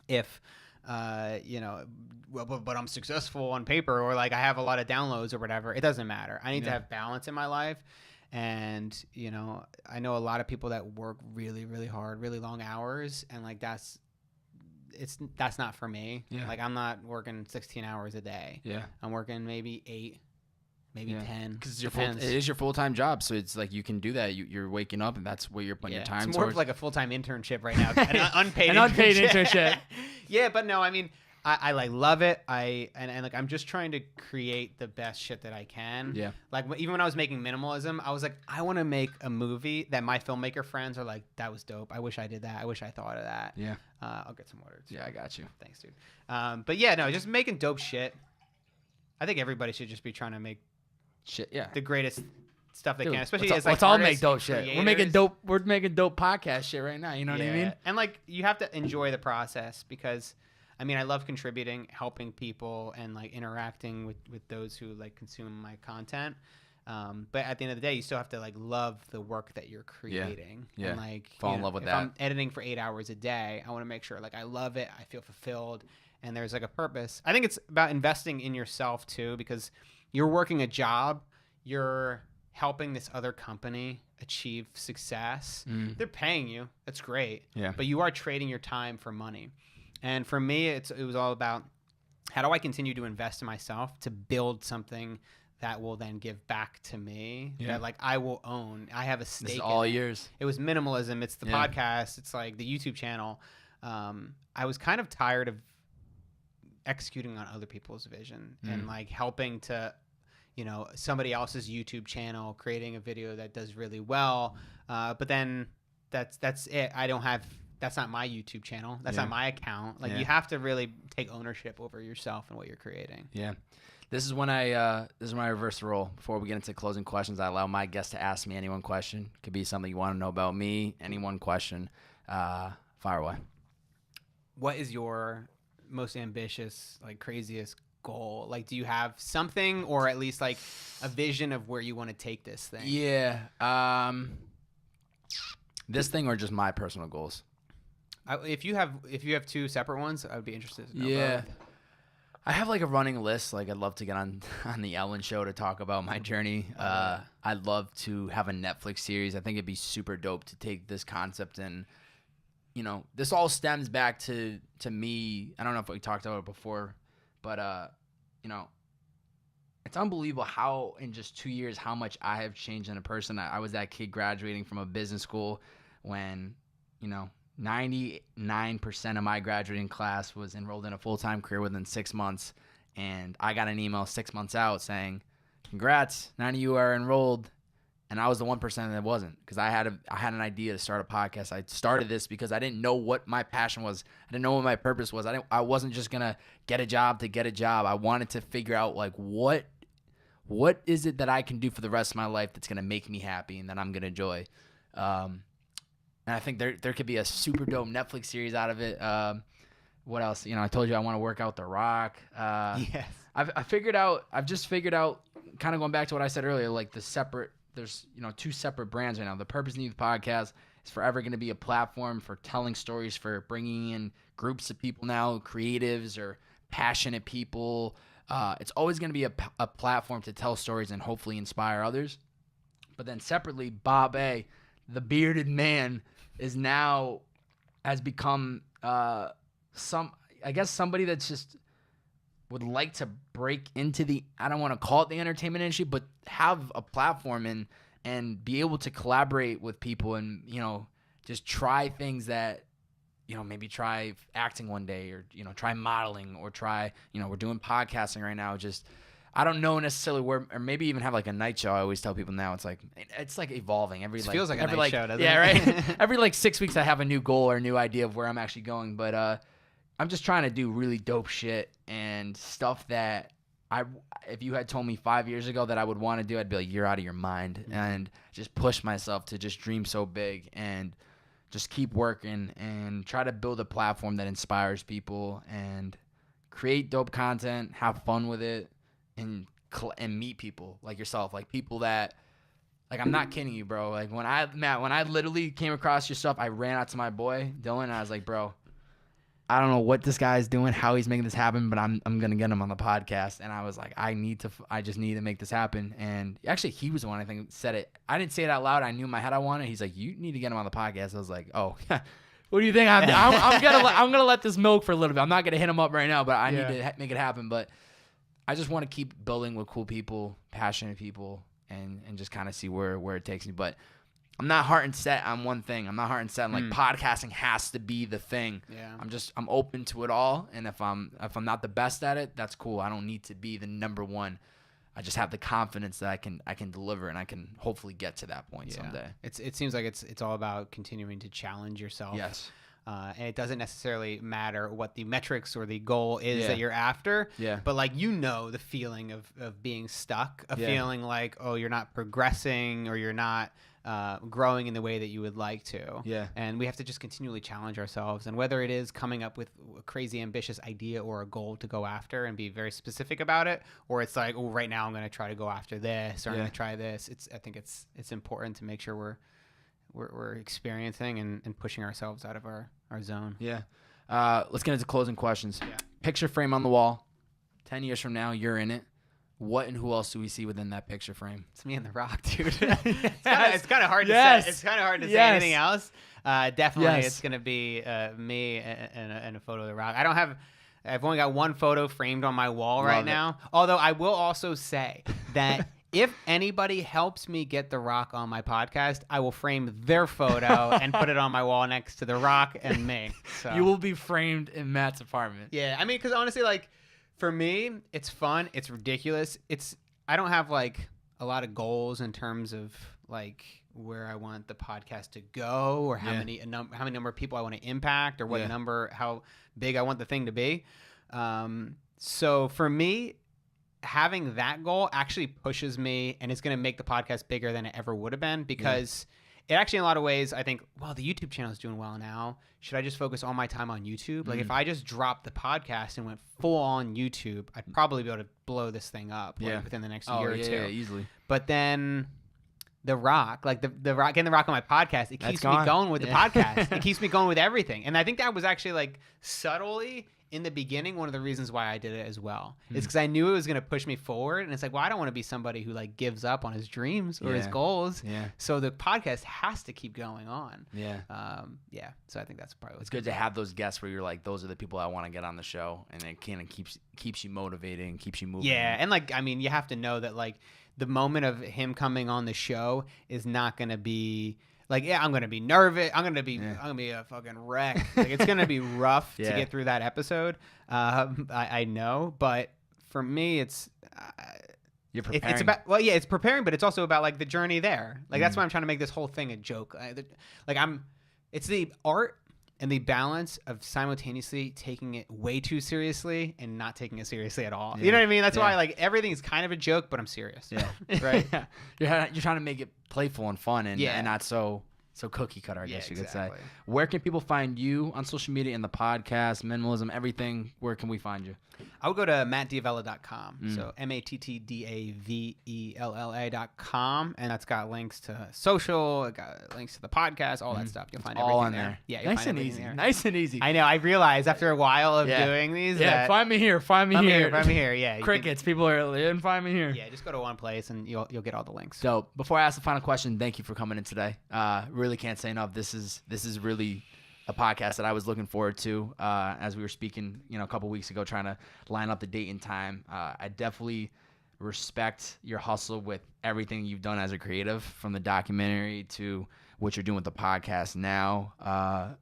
if, but I'm successful on paper, or like I have a lot of downloads or whatever? It doesn't matter. I need to have balance in my life. And, you know, I know a lot of people that work really, really hard, really long hours. And like, that's not for me. Yeah. Like I'm not working 16 hours a day. Yeah. I'm working maybe 8, maybe 10. Because it is your full-time job. So it's like you can do that. You're waking up and that's where you're putting your time It's more towards. of like a full-time internship right now. An unpaid internship. Yeah, but no, I mean, I like love it. And like I'm just trying to create the best shit that I can. Yeah. Like even when I was making Minimalism, I was like, I want to make a movie that my filmmaker friends are like, that was dope. I wish I did that. I wish I thought of that. Yeah. I'll get some water. Yeah, I got you. Thanks, dude. But yeah, no, just making dope shit. I think everybody should just be trying to make Shit. Yeah. the greatest stuff they Dude, can, especially let's as like let's all artists make dope and shit. creators. We're making dope podcast shit right now. You know what I mean? And like you have to enjoy the process because I mean I love contributing, helping people, and like interacting with those who like consume my content. But at the end of the day, you still have to like love the work that you're creating. Yeah. And like Fall in love with if that. I'm editing for 8 hours a day, I want to make sure like I love it, I feel fulfilled, and there's like a purpose. I think it's about investing in yourself too, because you're working a job, you're helping this other company achieve success. They're paying you. That's great. Yeah. But you are trading your time for money. And for me, it was all about how do I continue to invest in myself to build something that will then give back to me, that like I will own. I have a stake. This is in all it. yours. It was Minimalism. It's the podcast. It's like the YouTube channel. I was kind of tired of executing on other people's vision and like helping to, you know, somebody else's YouTube channel, creating a video that does really well. But then that's it. That's not my YouTube channel. That's not my account. Like you have to really take ownership over yourself and what you're creating. Yeah. This is when I reverse the role. Before we get into closing questions, I allow my guests to ask me any one question. Could be something you want to know about me, any one question. Fire away. What is your most ambitious, like craziest goal? Like, do you have something, or at least like a vision of where you want to take this thing? Yeah. This thing or just my personal goals? If you have two separate ones, I would be interested to know both. I have like a running list. Like I'd love to get on the Ellen show to talk about my journey. I'd love to have a Netflix series. I think it'd be super dope to take this concept and, you know, this all stems back to me. I don't know if we talked about it before, but you know, it's unbelievable how in just 2 years how much I have changed in a person. I was that kid graduating from a business school when, you know, 99% of my graduating class was enrolled in a full-time career within 6 months, and I got an email 6 months out saying, "Congrats, 9 of you are enrolled," and I was the 1% that wasn't, because I had an idea to start a podcast. I started this because I didn't know what my passion was. I didn't know what my purpose was. I wasn't just gonna get a job to get a job. I wanted to figure out like what is it that I can do for the rest of my life that's gonna make me happy and that I'm gonna enjoy. And I think there could be a super dope Netflix series out of it. What else? You know, I told you I want to work out The Rock. Yes. I've just figured out, kind of going back to what I said earlier, like there's, you know, 2 separate brands right now. The Purpose and Youth podcast is forever going to be a platform for telling stories, for bringing in groups of people now, creatives or passionate people. It's always going to be a platform to tell stories and hopefully inspire others. But then separately, Bobbbaaaay, the bearded man, has become somebody that's just would like to break into the, I don't want to call it the entertainment industry, but have a platform and be able to collaborate with people and, you know, just try things that, you know, maybe try acting one day, or, you know, try modeling, or try, you know, we're doing podcasting right now. Just, I don't know necessarily where, or maybe even have like a night show. I always tell people now it's like evolving. It feels like a night show, doesn't it? Yeah, right. Every like 6 weeks I have a new goal or a new idea of where I'm actually going. But I'm just trying to do really dope shit and stuff that if you had told me 5 years ago that I would want to do, I'd be like, you're out of your mind. Mm-hmm. And just push myself to just dream so big and just keep working and try to build a platform that inspires people and create dope content, have fun with it. And meet people like yourself, like people that, like, I'm not kidding you, bro. Like when I literally came across your stuff, I ran out to my boy Dylan and I was like, bro, I don't know what this guy's doing, how he's making this happen, but I'm gonna get him on the podcast. And I was like, I just need to make this happen. And actually, he was the one I think said it. I didn't say it out loud. I knew in my head I wanted. He's like, you need to get him on the podcast. I was like, oh, what do you think? I'm gonna let this milk for a little bit. I'm not gonna hit him up right now, but I need to make it happen. But I just want to keep building with cool people, passionate people, and just kind of see where it takes me. But I'm not heart and set on one thing. I'm not heart and set on like podcasting has to be the thing. Yeah. I'm open to it all. And if I'm not the best at it, that's cool. I don't need to be the number one. I just have the confidence that I can deliver, and I can hopefully get to that point someday. It seems like it's all about continuing to challenge yourself. Yes. And it doesn't necessarily matter what the metrics or the goal is that you're after. Yeah. But like, the feeling of being stuck, feeling like, oh, you're not progressing or you're not growing in the way that you would like to. Yeah. And we have to just continually challenge ourselves. And whether it is coming up with a crazy ambitious idea or a goal to go after and be very specific about it, or it's like, oh, right now I'm going to try to go after this, or I'm going to try this. I think it's important to make sure we're experiencing and pushing ourselves out of our zone. Yeah. Let's get into closing questions. Yeah. Picture frame on the wall. 10 years from now, you're in it. What and who else do we see within that picture frame? It's me and The Rock, dude. It's kind of hard to say. It's kind of hard to say anything else. Definitely, it's gonna be me and a photo of The Rock. I've only got one photo framed on my wall right now. Although I will also say that if anybody helps me get The Rock on my podcast, I will frame their photo and put it on my wall next to The Rock and me. So. You will be framed in Matt's apartment. Yeah, I mean, because honestly, like, for me, it's fun. It's ridiculous. I don't have like a lot of goals in terms of like where I want the podcast to go, or how many number of people I want to impact, or how big I want the thing to be. So for me, having that goal actually pushes me, and it's going to make the podcast bigger than it ever would have been, because it actually, in a lot of ways, I think, well, the YouTube channel is doing well now. Should I just focus all my time on YouTube? Like, if I just dropped the podcast and went full on YouTube, I'd probably be able to blow this thing up within the next year or two. Yeah, easily. But then The Rock, like the Rock, getting The Rock on my podcast, it keeps me going with the podcast. It keeps me going with everything. And I think that was actually like subtly in the beginning one of the reasons why I did it as well. It's because I knew it was going to push me forward. And it's like, well, I don't want to be somebody who like gives up on his dreams or his goals. Yeah. So the podcast has to keep going on. Yeah. So I think that's probably it's good to have those guests where you're like, those are the people I want to get on the show, and it kind of keeps you motivated and keeps you moving. Yeah. And like, I mean, you have to know that like the moment of him coming on the show is not going to be like, I'm going to be nervous. I'm going to be a fucking wreck. Like, it's going to be rough to get through that episode. I know, but for me, it's you're preparing. It's about, it's preparing, but it's also about like the journey there. Like, that's why I'm trying to make this whole thing a joke. It's the art and the balance of simultaneously taking it way too seriously and not taking it seriously at all. You know what I mean? That's why like everything's kind of a joke, but I'm serious. Yeah. Right. You're trying to make it playful and fun and not so cookie cutter, I guess you could say. Where can people find you on social media and the podcast, Minimalism, everything? Where can we find you? I would go to mattdavella.com. So mattdavella.com. And that's got links to social, it got links to the podcast, all that stuff. You'll find everything all on there. Yeah, nice and easy. Nice and easy. I know. I realized after a while of doing these. Yeah, find me here. Find me here. Find me here. Yeah. Crickets. People are in. Find me here. Yeah, just go to one place and you'll get all the links. So before I ask the final question, thank you for coming in today. Really can't say enough. This is really a podcast that I was looking forward to as we were speaking, a couple weeks ago, trying to line up the date and time. I definitely respect your hustle with everything you've done as a creative, from the documentary to what you're doing with the podcast now.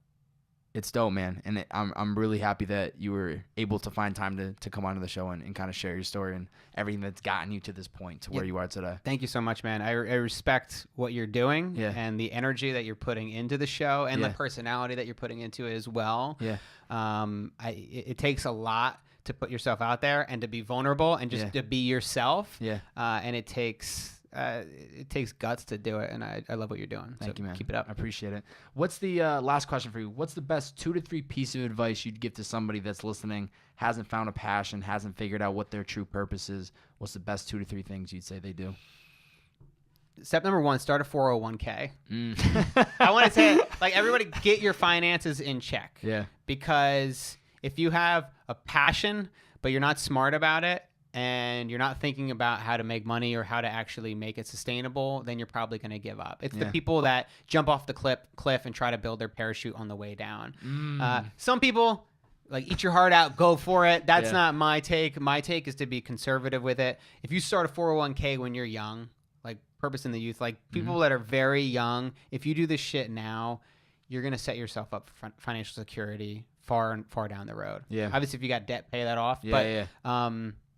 It's dope, man. And I'm really happy that you were able to find time to come onto the show and kind of share your story and everything that's gotten you to this point, to where you are today. Thank you so much, man. I respect what you're doing and the energy that you're putting into the show and the personality that you're putting into it as well. Yeah. It takes a lot to put yourself out there and to be vulnerable and just to be yourself. Yeah. And it takes guts to do it, and I love what you're doing. Thank you, man. Keep it up. I appreciate it. What's the last question for you? What's the best 2 to 3 piece of advice you'd give to somebody that's listening, hasn't found a passion, hasn't figured out what their true purpose is? What's the best 2 to 3 things you'd say they do? step number 1, start a 401k. I want to say, like, everybody get your finances in check. Yeah. Because if you have a passion, but you're not smart about it, and you're not thinking about how to make money or how to actually make it sustainable, then you're probably going to give up. It's the people that jump off the cliff and try to build their parachute on the way down. Some people, like, eat your heart out, go for it. That's not my take. My take is to be conservative with it. If you start a 401k when you're young, like Purpose in the Youth, like people that are very young, if you do this shit now, you're going to set yourself up for financial security far down the road. Yeah. Obviously, if you got debt, pay that off.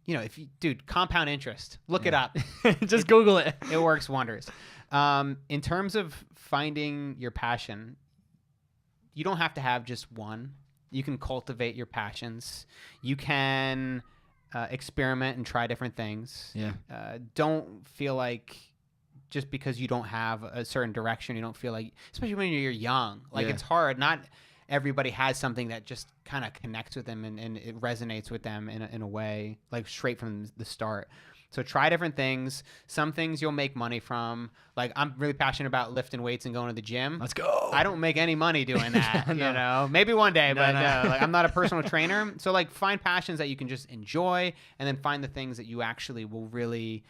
You know, if you, dude, compound interest, look it up. Just Google it. It works wonders. In terms of finding your passion, you don't have to have just one. You can cultivate your passions. You can experiment and try different things. Yeah. Don't feel like just because you don't have a certain direction, you don't feel like, especially when you're young, like it's hard. Not everybody has something that just kind of connects with them and it resonates with them in a way, like straight from the start. So try different things. Some things you'll make money from. Like, I'm really passionate about lifting weights and going to the gym. Let's go. I don't make any money doing that, you know. Maybe one day, but like, I'm not a personal trainer. So, like, find passions that you can just enjoy, and then find the things that you actually will really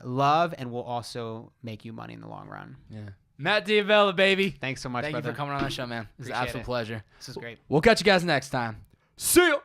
love and will also make you money in the long run. Yeah. Matt Diavella, baby. Thanks so much, Thank brother. you for coming on the show, man. It's an absolute pleasure. This is great. We'll catch you guys next time. See ya.